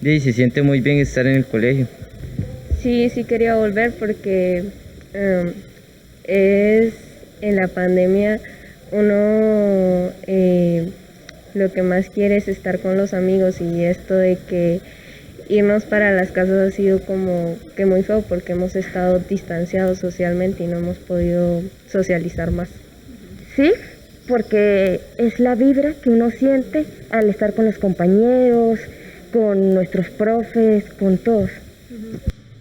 se siente muy bien estar en el colegio.
Sí quería volver porque en la pandemia uno lo que más quiere es estar con los amigos y esto de que irnos para las casas ha sido como que muy feo porque hemos estado distanciados socialmente y no hemos podido socializar más.
Sí,
porque es la vibra que uno siente al estar con los compañeros, con nuestros profes, con todos.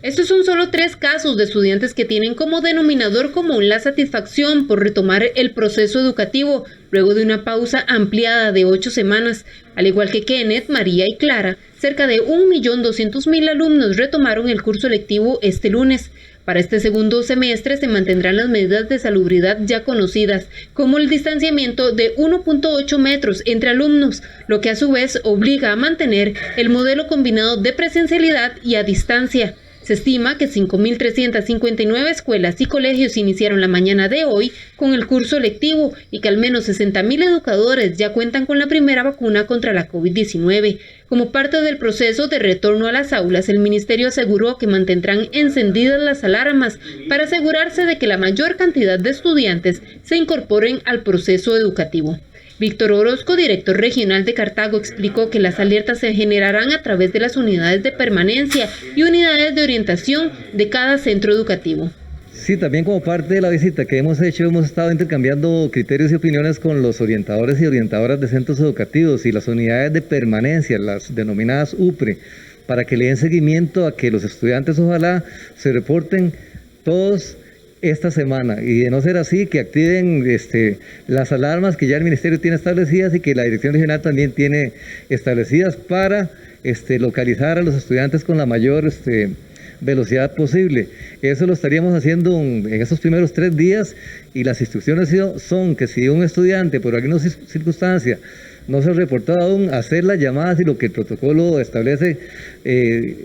Estos son solo 3 casos de estudiantes que tienen como denominador común la satisfacción por retomar el proceso educativo luego de una pausa ampliada de 8 semanas. Al igual que Kenneth, María y Clara, cerca de 1.200.000 alumnos retomaron el curso lectivo este lunes. Para este segundo semestre se mantendrán las medidas de salubridad ya conocidas, como el distanciamiento de 1.8 metros entre alumnos, lo que a su vez obliga a mantener el modelo combinado de presencialidad y a distancia. Se estima que 5.359 escuelas y colegios iniciaron la mañana de hoy con el curso lectivo y que al menos 60.000 educadores ya cuentan con la primera vacuna contra la COVID-19. Como parte del proceso de retorno a las aulas, el ministerio aseguró que mantendrán encendidas las alarmas para asegurarse de que la mayor cantidad de estudiantes se incorporen al proceso educativo. Víctor Orozco, director regional de Cartago, explicó que las alertas se generarán a través de las unidades de permanencia y unidades de orientación de cada centro educativo.
Sí, también como parte de la visita que hemos hecho, hemos estado intercambiando criterios y opiniones con los orientadores y orientadoras de centros educativos y las unidades de permanencia, las denominadas UPRE, para que le den seguimiento a que los estudiantes ojalá se reporten todos esta semana, y de no ser así, que activen las alarmas que ya el ministerio tiene establecidas y que la dirección regional también tiene establecidas para localizar a los estudiantes con la mayor velocidad posible. Eso lo estaríamos haciendo en esos primeros 3 días, y las instrucciones son que si un estudiante por alguna circunstancia no se ha reportado aún, hacer las llamadas y lo que el protocolo establece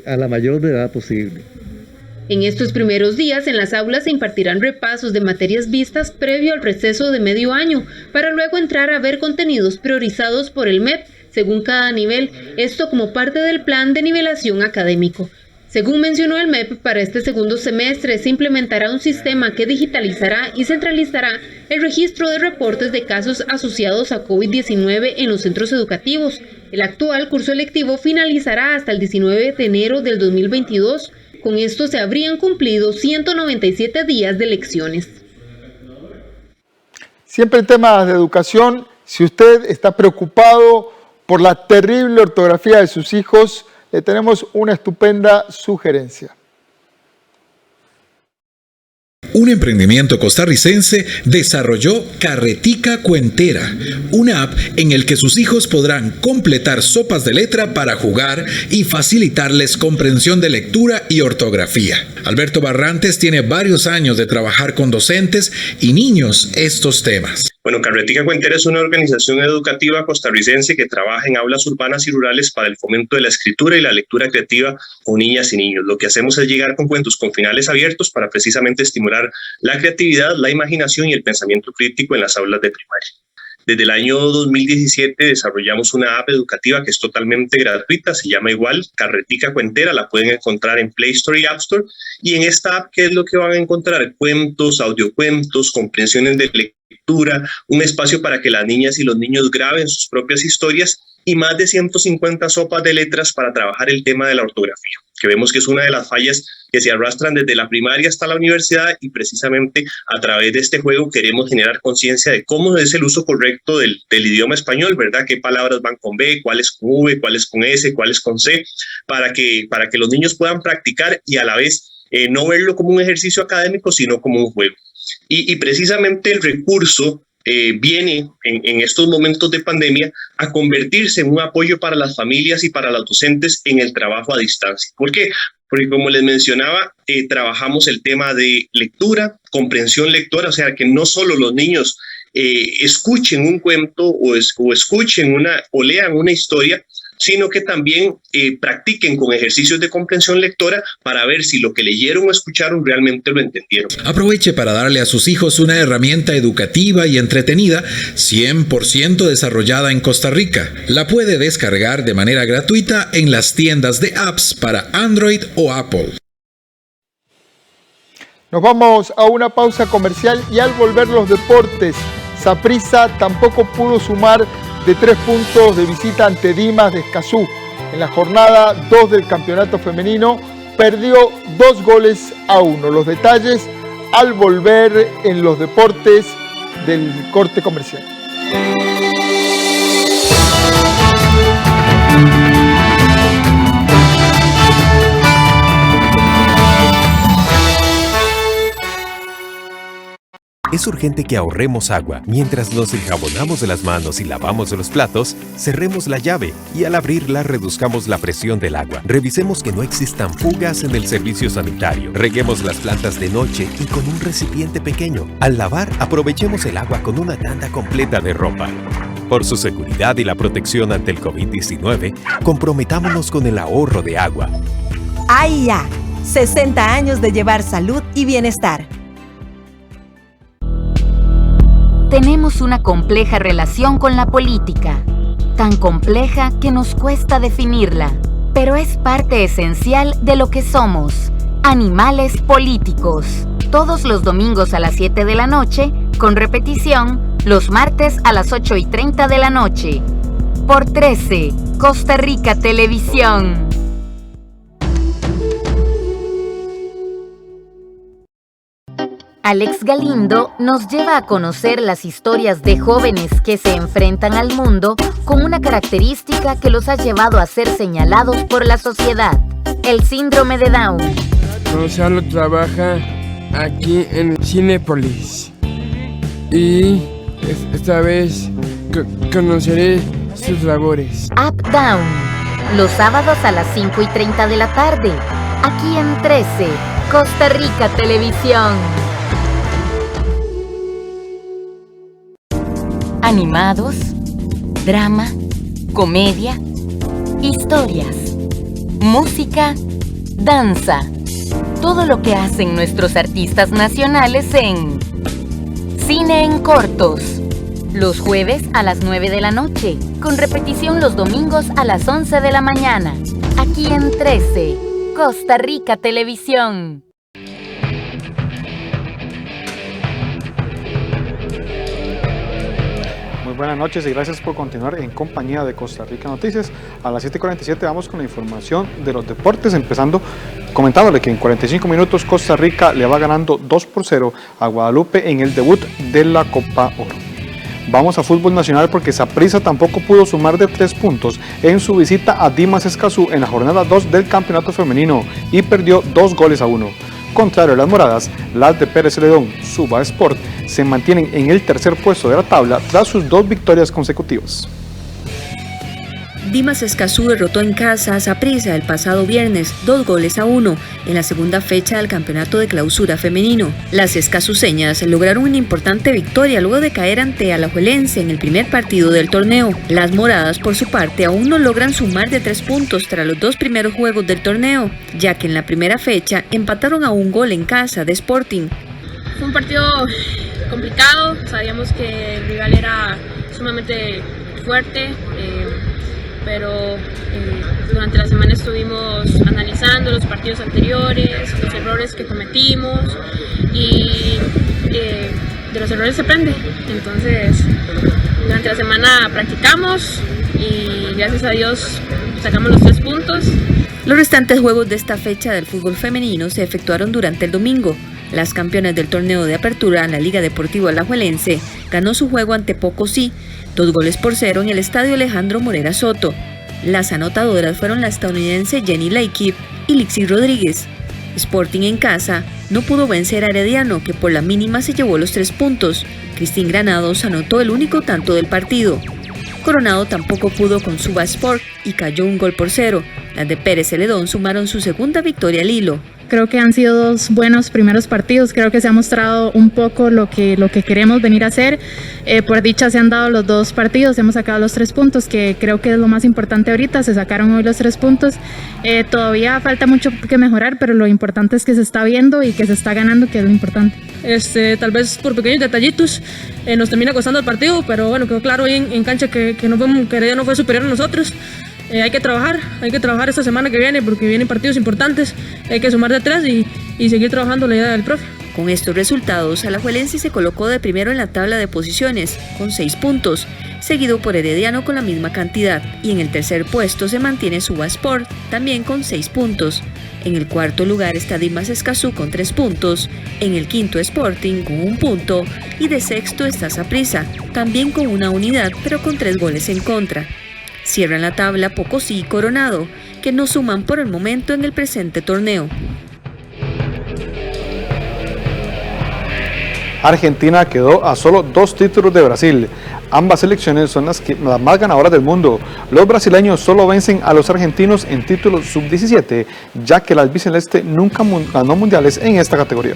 a la mayor brevedad posible.
En estos primeros días en las aulas se impartirán repasos de materias vistas previo al receso de medio año, para luego entrar a ver contenidos priorizados por el MEP según cada nivel, esto como parte del plan de nivelación académico. Según mencionó el MEP, para este segundo semestre se implementará un sistema que digitalizará y centralizará el registro de reportes de casos asociados a COVID-19 en los centros educativos. El actual curso lectivo finalizará hasta el 19 de enero del 2022. Con esto se habrían cumplido 197 días de lecciones.
Siempre en temas de educación, si usted está preocupado por la terrible ortografía de sus hijos, le tenemos una estupenda sugerencia.
Un emprendimiento costarricense desarrolló Carretica Cuentera, una app en el que sus hijos podrán completar sopas de letra para jugar y facilitarles comprensión de lectura y ortografía. Alberto Barrantes tiene varios años de trabajar con docentes y niños estos temas.
Bueno, Carretica Cuentera es una organización educativa costarricense que trabaja en aulas urbanas y rurales para el fomento de la escritura y la lectura creativa con niñas y niños. Lo que hacemos es llegar con cuentos con finales abiertos para precisamente estimular la creatividad, la imaginación y el pensamiento crítico en las aulas de primaria. Desde el año 2017 desarrollamos una app educativa que es totalmente gratuita, se llama igual Carretica Cuentera, la pueden encontrar en Play Store y App Store. Y en esta app, ¿qué es lo que van a encontrar? Cuentos, audiocuentos, comprensiones de lectura, un espacio para que las niñas y los niños graben sus propias historias y más de 150 sopas de letras para trabajar el tema de la ortografía, que vemos que es una de las fallas que se arrastran desde la primaria hasta la universidad, y precisamente a través de este juego queremos generar conciencia de cómo es el uso correcto del idioma español, ¿verdad? ¿Qué palabras van con B, cuáles con V, cuáles con S, cuáles con C? Para que los niños puedan practicar y a la vez no verlo como un ejercicio académico, sino como un juego. Y precisamente el recurso viene en estos momentos de pandemia a convertirse en un apoyo para las familias y para los docentes en el trabajo a distancia. ¿Por qué? Porque como les mencionaba, trabajamos el tema de lectura, comprensión lectora, o sea que no solo los niños escuchen un cuento o escuchen o lean una historia, sino que también practiquen con ejercicios de comprensión lectora para ver si lo que leyeron o escucharon realmente lo entendieron.
Aproveche para darle a sus hijos una herramienta educativa y entretenida 100% desarrollada en Costa Rica. La puede descargar de manera gratuita en las tiendas de apps para Android o Apple.
Nos vamos a una pausa comercial y al volver los deportes, Saprissa tampoco pudo sumar de 3 puntos de visita ante Dimas de Escazú. En la jornada 2 del campeonato femenino perdió 2-1. Los detalles al volver en los deportes del corte comercial.
Es urgente que ahorremos agua. Mientras nos enjabonamos de las manos y lavamos los platos, cerremos la llave y al abrirla reduzcamos la presión del agua. Revisemos que no existan fugas en el servicio sanitario. Reguemos las plantas de noche y con un recipiente pequeño. Al lavar, aprovechemos el agua con una tanda completa de ropa. Por su seguridad y la protección ante el COVID-19, comprometámonos con el ahorro de agua.
AIA, 60 años de llevar salud y bienestar.
Tenemos una compleja relación con la política, tan compleja que nos cuesta definirla, pero es parte esencial de lo que somos, animales políticos. Todos los domingos a las 7 de la noche, con repetición los martes a las 8:30 de la noche. Por 13, Costa Rica Televisión. Alex Galindo nos lleva a conocer las historias de jóvenes que se enfrentan al mundo con una característica que los ha llevado a ser señalados por la sociedad: el síndrome de Down.
Gonzalo trabaja aquí en Cinépolis y esta vez conoceré sus labores.
Up Down, los sábados a las 5:30 de la tarde, aquí en 13, Costa Rica Televisión. Animados, drama, comedia, historias, música, danza. Todo lo que hacen nuestros artistas nacionales en Cine en Cortos. Los jueves a las 9 de la noche, con repetición los domingos a las 11 de la mañana. Aquí en 13, Costa Rica Televisión.
Buenas noches y gracias por continuar en compañía de Costa Rica Noticias. A las 7:47 vamos con la información de los deportes, empezando comentándole que en 45 minutos Costa Rica le va ganando 2-0 a Guadalupe en el debut de la Copa Oro. Vamos a fútbol nacional porque Saprissa tampoco pudo sumar de 3 puntos en su visita a Dimas Escazú en la jornada 2 del campeonato femenino y perdió 2-1. Contrario a las moradas, las de Pérez Celedón, Suba Sport, se mantienen en el tercer puesto de la tabla tras sus 2 victorias consecutivas.
Dimas Escazú derrotó en casa a Saprissa el pasado viernes 2-1 en la segunda fecha del campeonato de clausura femenino. Las escazuceñas lograron una importante victoria luego de caer ante Alajuelense en el primer partido del torneo. Las moradas, por su parte, aún no logran sumar de 3 puntos tras los 2 primeros juegos del torneo, ya que en la primera fecha empataron a 1 gol en casa de Sporting.
Fue un partido complicado, sabíamos que el rival era sumamente fuerte, pero durante la semana estuvimos analizando los partidos anteriores, los errores que cometimos y de los errores se aprende. Entonces, durante la semana practicamos y gracias a Dios sacamos los 3 puntos.
Los restantes juegos de esta fecha del fútbol femenino se efectuaron durante el domingo. Las campeonas del torneo de apertura, la Liga Deportiva Alajuelense, ganó su juego ante Pocosí, 2-0 en el estadio Alejandro Morera Soto. Las anotadoras fueron la estadounidense Jenny Leikip y Lixi Rodríguez. Sporting en casa no pudo vencer a Herediano, que por la mínima se llevó los 3 puntos. Cristín Granados anotó el único tanto del partido. Coronado tampoco pudo con Suba Sport y cayó 1-0. Las de Pérez Celedón sumaron su segunda victoria al hilo.
Creo que han sido 2 buenos primeros partidos, creo que se ha mostrado un poco lo que queremos venir a hacer. Por dicha se han dado los 2 partidos, hemos sacado los 3 puntos, que creo que es lo más importante ahorita, se sacaron hoy los 3 puntos. Todavía falta mucho que mejorar, pero lo importante es que se está viendo y que se está ganando, que es lo importante.
Tal vez por pequeños detallitos nos termina costando el partido, pero bueno, quedó claro hoy en cancha que Herediano fue superior a nosotros. Hay que trabajar esta semana que viene porque vienen partidos importantes, hay que sumar de 3 y seguir trabajando la idea del profe.
Con estos resultados, Alajuelense se colocó de primero en la tabla de posiciones con 6 puntos, seguido por Herediano con la misma cantidad, y en el tercer puesto se mantiene Suba Sport, también con 6 puntos. En el cuarto lugar está Dimas Escazú con 3 puntos, en el quinto Sporting con 1 punto y de sexto está Saprissa, también con 1 unidad pero con 3 goles en contra. Cierran la tabla Pocosí y Coronado, que no suman por el momento en el presente torneo.
Argentina quedó a solo 2 títulos de Brasil. Ambas selecciones son las más ganadoras del mundo. Los brasileños solo vencen a los argentinos en títulos sub-17, ya que la albiceleste nunca ganó mundiales en esta categoría.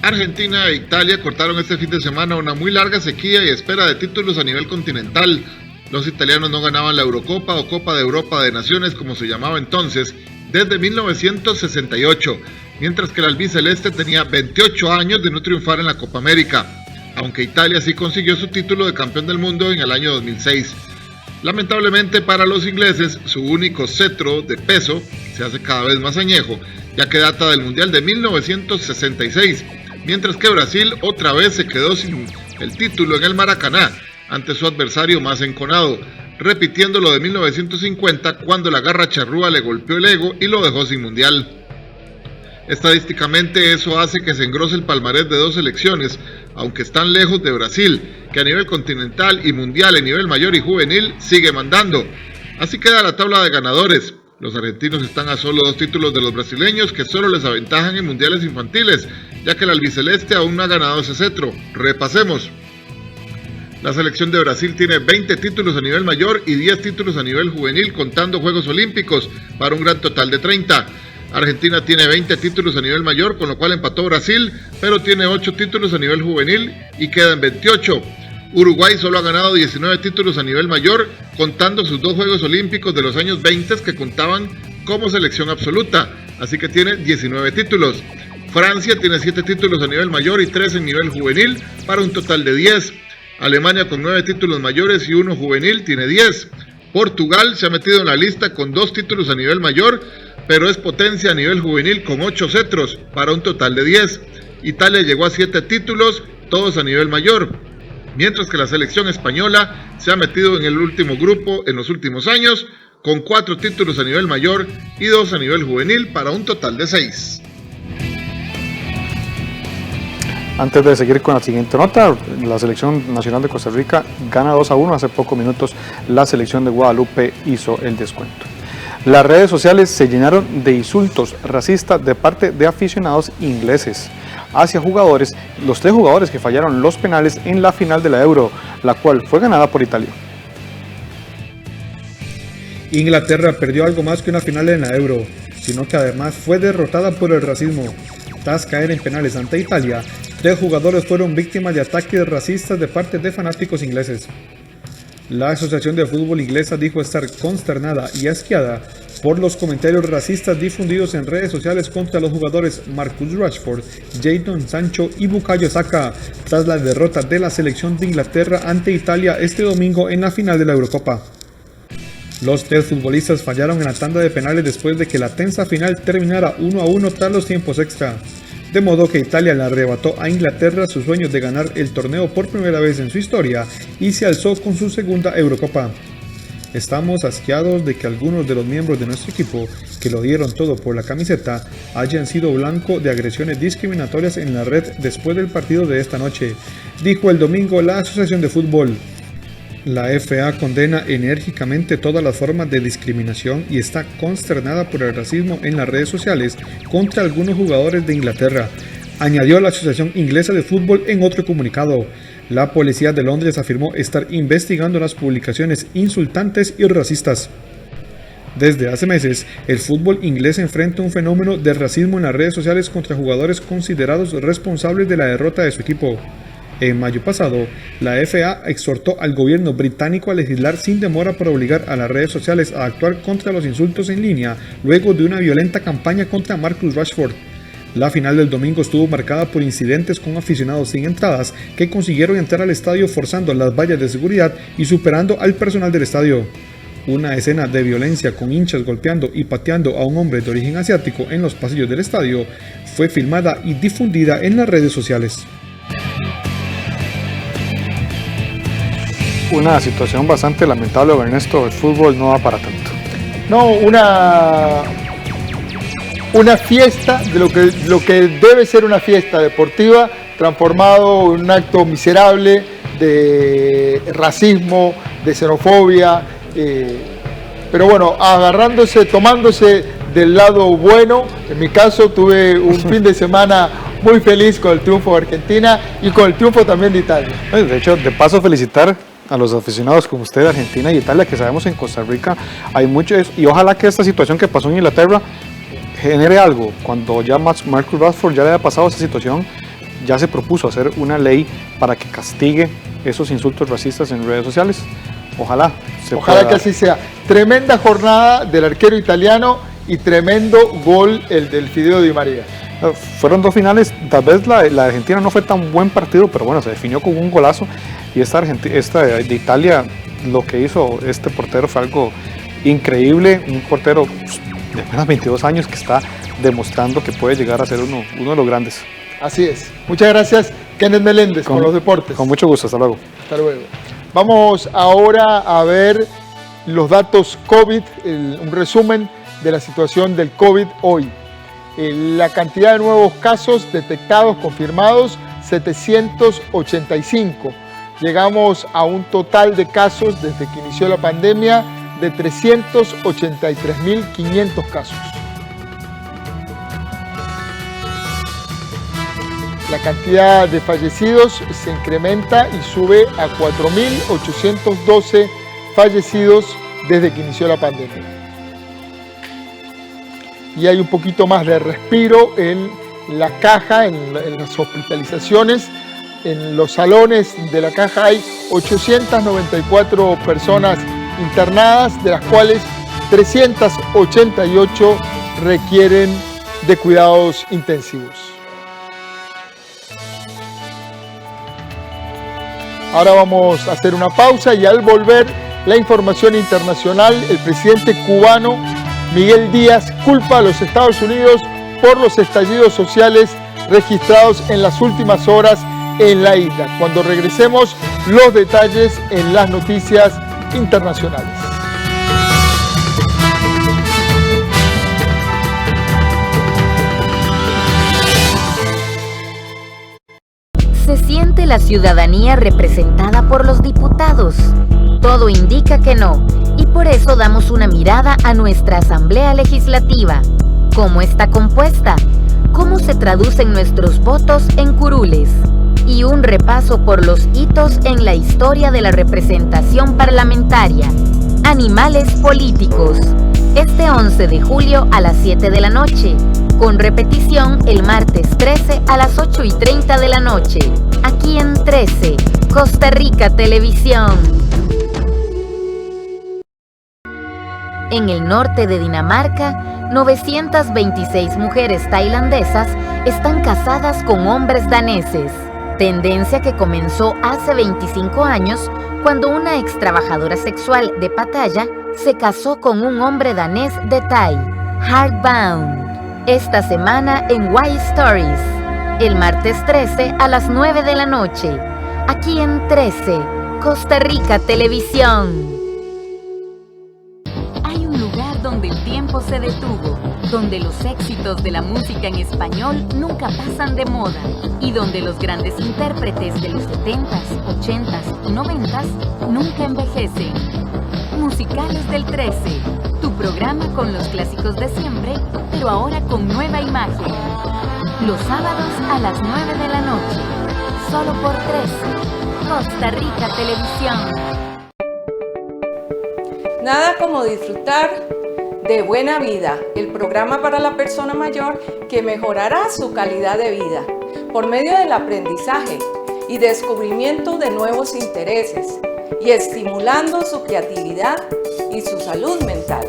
Argentina e Italia cortaron este fin de semana una muy larga sequía y espera de títulos a nivel continental. Los italianos no ganaban la Eurocopa o Copa de Europa de Naciones, como se llamaba entonces, desde 1968, mientras que el albiceleste tenía 28 años de no triunfar en la Copa América, aunque Italia sí consiguió su título de campeón del mundo en el año 2006. Lamentablemente para los ingleses, su único cetro de peso se hace cada vez más añejo, ya que data del Mundial de 1966, mientras que Brasil otra vez se quedó sin el título en el Maracaná, ante su adversario más enconado, repitiendo lo de 1950 cuando la garra charrúa le golpeó el ego y lo dejó sin mundial. Estadísticamente eso hace que se engrose el palmarés de 2 selecciones, aunque están lejos de Brasil, que a nivel continental y mundial en nivel mayor y juvenil sigue mandando. Así queda la tabla de ganadores. Los argentinos están a solo 2 títulos de los brasileños, que solo les aventajan en mundiales infantiles, ya que el albiceleste aún no ha ganado ese cetro. Repasemos. La selección de Brasil tiene 20 títulos a nivel mayor y 10 títulos a nivel juvenil, contando Juegos Olímpicos, para un gran total de 30. Argentina tiene 20 títulos a nivel mayor, con lo cual empató Brasil, pero tiene 8 títulos a nivel juvenil y queda en 28. Uruguay solo ha ganado 19 títulos a nivel mayor, contando sus 2 Juegos Olímpicos de los años 20 que contaban como selección absoluta, así que tiene 19 títulos. Francia tiene 7 títulos a nivel mayor y 3 en nivel juvenil, para un total de 10. Alemania con 9 títulos mayores y 1 juvenil tiene 10. Portugal se ha metido en la lista con 2 títulos a nivel mayor, pero es potencia a nivel juvenil con 8 cetros, para un total de 10. Italia llegó a 7 títulos, todos a nivel mayor, mientras que la selección española se ha metido en el último grupo en los últimos años, con 4 títulos a nivel mayor y 2 a nivel juvenil, para un total de 6.
Antes de seguir con la siguiente nota, la selección nacional de Costa Rica gana 2-1. Hace pocos minutos la selección de Guadalupe hizo el descuento. Las redes sociales se llenaron de insultos racistas de parte de aficionados ingleses hacia jugadores, los 3 jugadores que fallaron los penales en la final de la Euro, la cual fue ganada por Italia. Inglaterra perdió algo más que una final en la Euro, sino que además fue derrotada por el racismo. Tras caer en penales ante Italia, 3 jugadores fueron víctimas de ataques racistas de parte de fanáticos ingleses. La Asociación de Fútbol Inglesa dijo estar consternada y asqueada por los comentarios racistas difundidos en redes sociales contra los jugadores Marcus Rashford, Jadon Sancho y Bukayo Saka, tras la derrota de la selección de Inglaterra ante Italia este domingo en la final de la Eurocopa. Los 3 futbolistas fallaron en la tanda de penales después de que la tensa final terminara 1-1 tras los tiempos extra, de modo que Italia le arrebató a Inglaterra sus sueños de ganar el torneo por primera vez en su historia y se alzó con su segunda Eurocopa. Estamos asqueados de que algunos de los miembros de nuestro equipo, que lo dieron todo por la camiseta, hayan sido blanco de agresiones discriminatorias en la red después del partido de esta noche, dijo el domingo la Asociación de Fútbol. La FA condena enérgicamente todas las formas de discriminación y está consternada por el racismo en las redes sociales contra algunos jugadores de Inglaterra, añadió la Asociación Inglesa de Fútbol en otro comunicado. La policía de Londres afirmó estar investigando las publicaciones insultantes y racistas. Desde hace meses, el fútbol inglés enfrenta un fenómeno de racismo en las redes sociales contra jugadores considerados responsables de la derrota de su equipo. En mayo pasado, la FA exhortó al gobierno británico a legislar sin demora para obligar a las redes sociales a actuar contra los insultos en línea luego de una violenta campaña contra Marcus Rashford. La final del domingo estuvo marcada por incidentes con aficionados sin entradas que consiguieron entrar al estadio forzando las vallas de seguridad y superando al personal del estadio. Una escena de violencia con hinchas golpeando y pateando a un hombre de origen asiático en los pasillos del estadio fue filmada y difundida en las redes sociales. Una situación bastante lamentable, Ernesto. El fútbol no va para tanto.
No, una una fiesta de lo que debe ser una fiesta deportiva, transformado en un acto miserable de racismo, de xenofobia, pero bueno, tomándose del lado bueno. En mi caso tuve un fin de semana muy feliz con el triunfo de Argentina y con el triunfo también de Italia.
De hecho, de paso felicitar a los aficionados como usted de Argentina y Italia, que sabemos en Costa Rica hay mucho, y ojalá que esta situación que pasó en Inglaterra genere algo. Cuando ya Marcus Rashford ya le haya pasado esa situación, ya se propuso hacer una ley para que castigue esos insultos racistas en redes sociales. Ojalá
que así sea. Tremenda jornada del arquero italiano y tremendo gol el del Fideo Di María.
Fueron dos finales, tal vez la de Argentina no fue tan buen partido, pero bueno, se definió con un golazo, y esta de Italia, lo que hizo este portero fue algo increíble, un portero de apenas 22 años que está demostrando que puede llegar a ser uno de los grandes.
Así es. Muchas gracias, Kenneth Meléndez, con los deportes.
Con mucho gusto, hasta luego.
Hasta luego. Vamos ahora a ver los datos COVID, un resumen de la situación del COVID hoy. La cantidad de nuevos casos detectados, confirmados, 785. Llegamos a un total de casos desde que inició la pandemia de 383.500 casos. La cantidad de fallecidos se incrementa y sube a 4.812 fallecidos desde que inició la pandemia. Y hay un poquito más de respiro en la caja, en las hospitalizaciones. En los salones de la caja hay 894 personas internadas, de las cuales 388 requieren de cuidados intensivos. Ahora vamos a hacer una pausa y al volver la información internacional. El presidente cubano Miguel Díaz culpa a los Estados Unidos por los estallidos sociales registrados en las últimas horas en la isla. Cuando regresemos, los detalles en las noticias internacionales.
¿Se siente la ciudadanía representada por los diputados? Todo indica que no, y por eso damos una mirada a nuestra Asamblea Legislativa. ¿Cómo está compuesta? ¿Cómo se traducen nuestros votos en curules? Y un repaso por los hitos en la historia de la representación parlamentaria. Animales políticos. Este 11 de julio a las 7 de la noche. Con repetición el martes 13 a las 8:30 de la noche. Aquí en 13, Costa Rica Televisión. En el norte de Dinamarca, 926 mujeres tailandesas están casadas con hombres daneses. Tendencia que comenzó hace 25 años cuando una ex trabajadora sexual de Pattaya se casó con un hombre danés de Thai, Heartbound. Esta semana en Why Stories, el martes 13 a las 9 de la noche, aquí en 13, Costa Rica Televisión. Hay un lugar donde el tiempo se detuvo, donde los éxitos de la música en español nunca pasan de moda y donde los grandes intérpretes de los 70s, 80s, 90s nunca envejecen. Musicales del 13, tu programa con los clásicos de siempre, pero ahora con nueva imagen. Los sábados a las 9 de la noche, solo por 13, Costa Rica Televisión.
Nada como disfrutar de Buena Vida, el programa para la persona mayor que mejorará su calidad de vida por medio del aprendizaje y descubrimiento de nuevos intereses y estimulando su creatividad y su salud mental.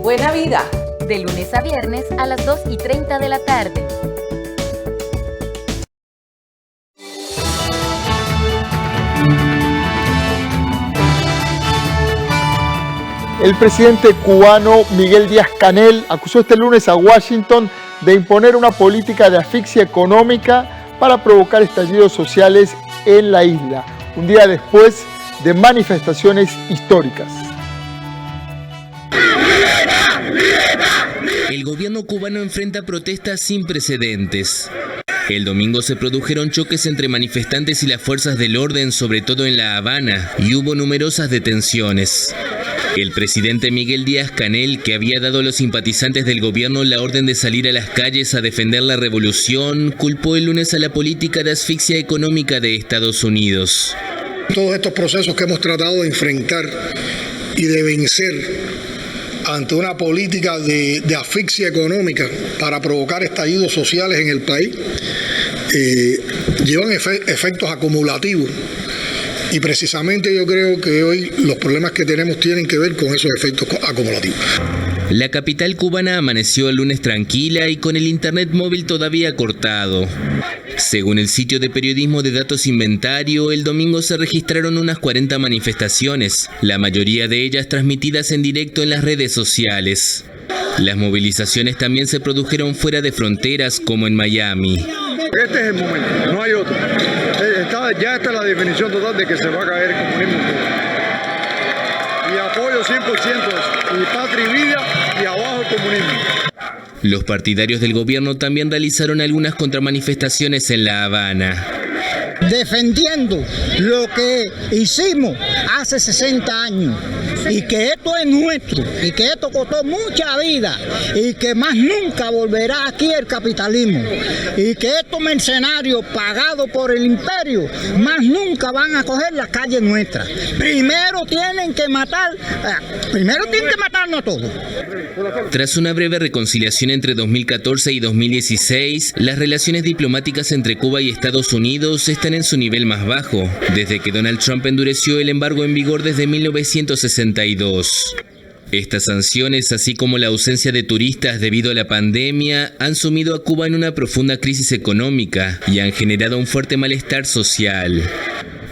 Buena Vida.
De lunes a viernes a las 2:30 de la tarde.
El presidente cubano Miguel Díaz-Canel acusó este lunes a Washington de imponer una política de asfixia económica para provocar estallidos sociales en la isla, un día después de manifestaciones históricas.
¡Viva! ¡Viva! ¡Viva!
El gobierno cubano enfrenta protestas sin precedentes. El domingo se produjeron choques entre manifestantes y las fuerzas del orden, sobre todo en La Habana, y hubo numerosas detenciones. El presidente Miguel Díaz-Canel, que había dado a los simpatizantes del gobierno la orden de salir a las calles a defender la revolución, culpó el lunes a la política de asfixia económica de Estados Unidos.
Todos estos procesos que hemos tratado de enfrentar y de vencer ante una política de asfixia económica para provocar estallidos sociales en el país, llevan efectos acumulativos. Y precisamente yo creo que hoy los problemas que tenemos tienen que ver con esos efectos acumulativos.
La capital cubana amaneció el lunes tranquila y con el internet móvil todavía cortado. Según el sitio de periodismo de datos Inventario, el domingo se registraron unas 40 manifestaciones, la mayoría de ellas transmitidas en directo en las redes sociales. Las movilizaciones también se produjeron fuera de fronteras, como en Miami.
Este es el momento, no hay otro. Ya está la definición total de que se va a caer el comunismo. Y apoyo 100%, y patria y vida, y abajo el comunismo.
Los partidarios del gobierno también realizaron algunas contramanifestaciones en La Habana.
Defendiendo lo que hicimos hace 60 años y que esto es nuestro y que esto costó mucha vida y que más nunca volverá aquí el capitalismo y que estos mercenarios pagados por el imperio más nunca van a coger las calles nuestras. Primero tienen que matarnos a todos.
Tras una breve reconciliación entre 2014 y 2016, las relaciones diplomáticas entre Cuba y Estados Unidos están en su nivel más bajo, desde que Donald Trump endureció el embargo en vigor desde 1962. Estas sanciones, así como la ausencia de turistas debido a la pandemia, han sumido a Cuba en una profunda crisis económica y han generado un fuerte malestar social.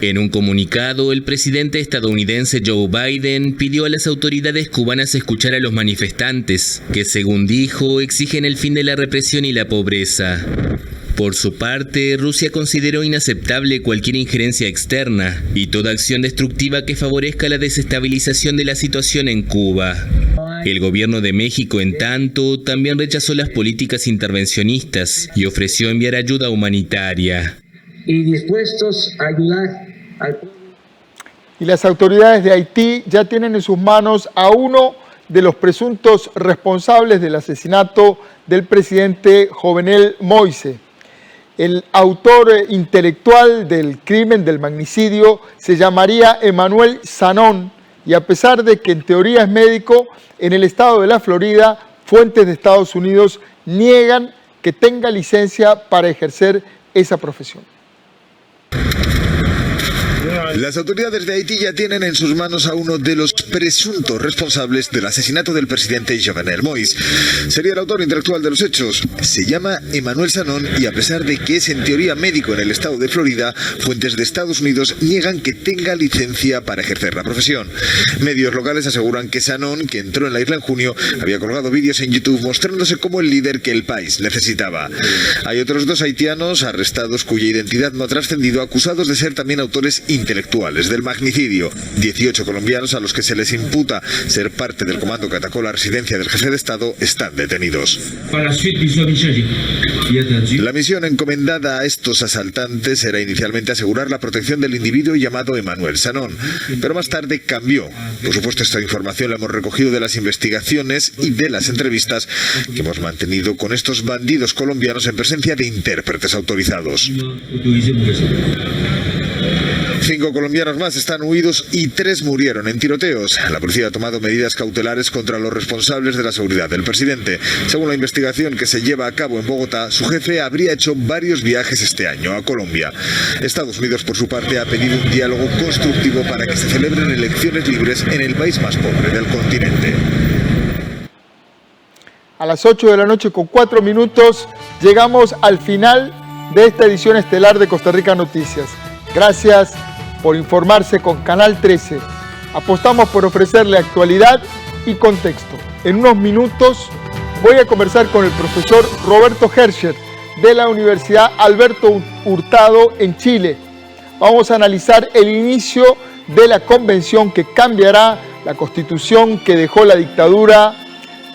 En un comunicado, el presidente estadounidense Joe Biden pidió a las autoridades cubanas escuchar a los manifestantes, que según dijo, exigen el fin de la represión y la pobreza. Por su parte, Rusia consideró inaceptable cualquier injerencia externa y toda acción destructiva que favorezca la desestabilización de la situación en Cuba. El gobierno de México, en tanto, también rechazó las políticas intervencionistas y ofreció enviar ayuda humanitaria.
Y dispuestos a ayudar al pueblo.
Y las autoridades de Haití ya tienen en sus manos a uno de los presuntos responsables del asesinato del presidente Jovenel Moïse. El autor intelectual del crimen del magnicidio se llamaría Emmanuel Sanon y a pesar de que en teoría es médico, en el estado de la Florida, fuentes de Estados Unidos niegan que tenga licencia para ejercer esa profesión.
Las autoridades de Haití ya tienen en sus manos a uno de los presuntos responsables del asesinato del presidente Jovenel Moïse. Sería el autor intelectual de los hechos. Se llama Emmanuel Sanon y a pesar de que es en teoría médico en el estado de Florida, fuentes de Estados Unidos niegan que tenga licencia para ejercer la profesión. Medios locales aseguran que Sanon, que entró en la isla en junio, había colgado vídeos en YouTube mostrándose como el líder que el país necesitaba. Hay otros 2 haitianos arrestados cuya identidad no ha trascendido, acusados de ser también autores intelectuales del magnicidio. 18 colombianos a los que se les imputa ser parte del comando que atacó la residencia del jefe de Estado están detenidos. La misión encomendada a estos asaltantes era inicialmente asegurar la protección del individuo llamado Emmanuel Sanon, pero más tarde cambió. Por supuesto, esta información la hemos recogido de las investigaciones y de las entrevistas que hemos mantenido con estos bandidos colombianos en presencia de intérpretes autorizados. 5 colombianos más están huidos y 3 murieron en tiroteos. La policía ha tomado medidas cautelares contra los responsables de la seguridad del presidente. Según la investigación que se lleva a cabo en Bogotá, su jefe habría hecho varios viajes este año a Colombia. Estados Unidos, por su parte, ha pedido un diálogo constructivo para que se celebren elecciones libres en el país más pobre del continente.
A las 8 de la noche con 4 minutos llegamos al final de esta edición estelar de Costa Rica Noticias. Gracias por informarse con Canal 13. Apostamos por ofrecerle actualidad y contexto. En unos minutos voy a conversar con el profesor Roberto Herscher de la Universidad Alberto Hurtado en Chile. Vamos a analizar el inicio de la convención que cambiará la constitución que dejó la dictadura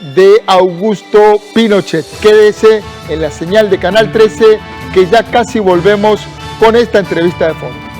de Augusto Pinochet. Quédese en la señal de Canal 13, que ya casi volvemos con esta entrevista de fondo.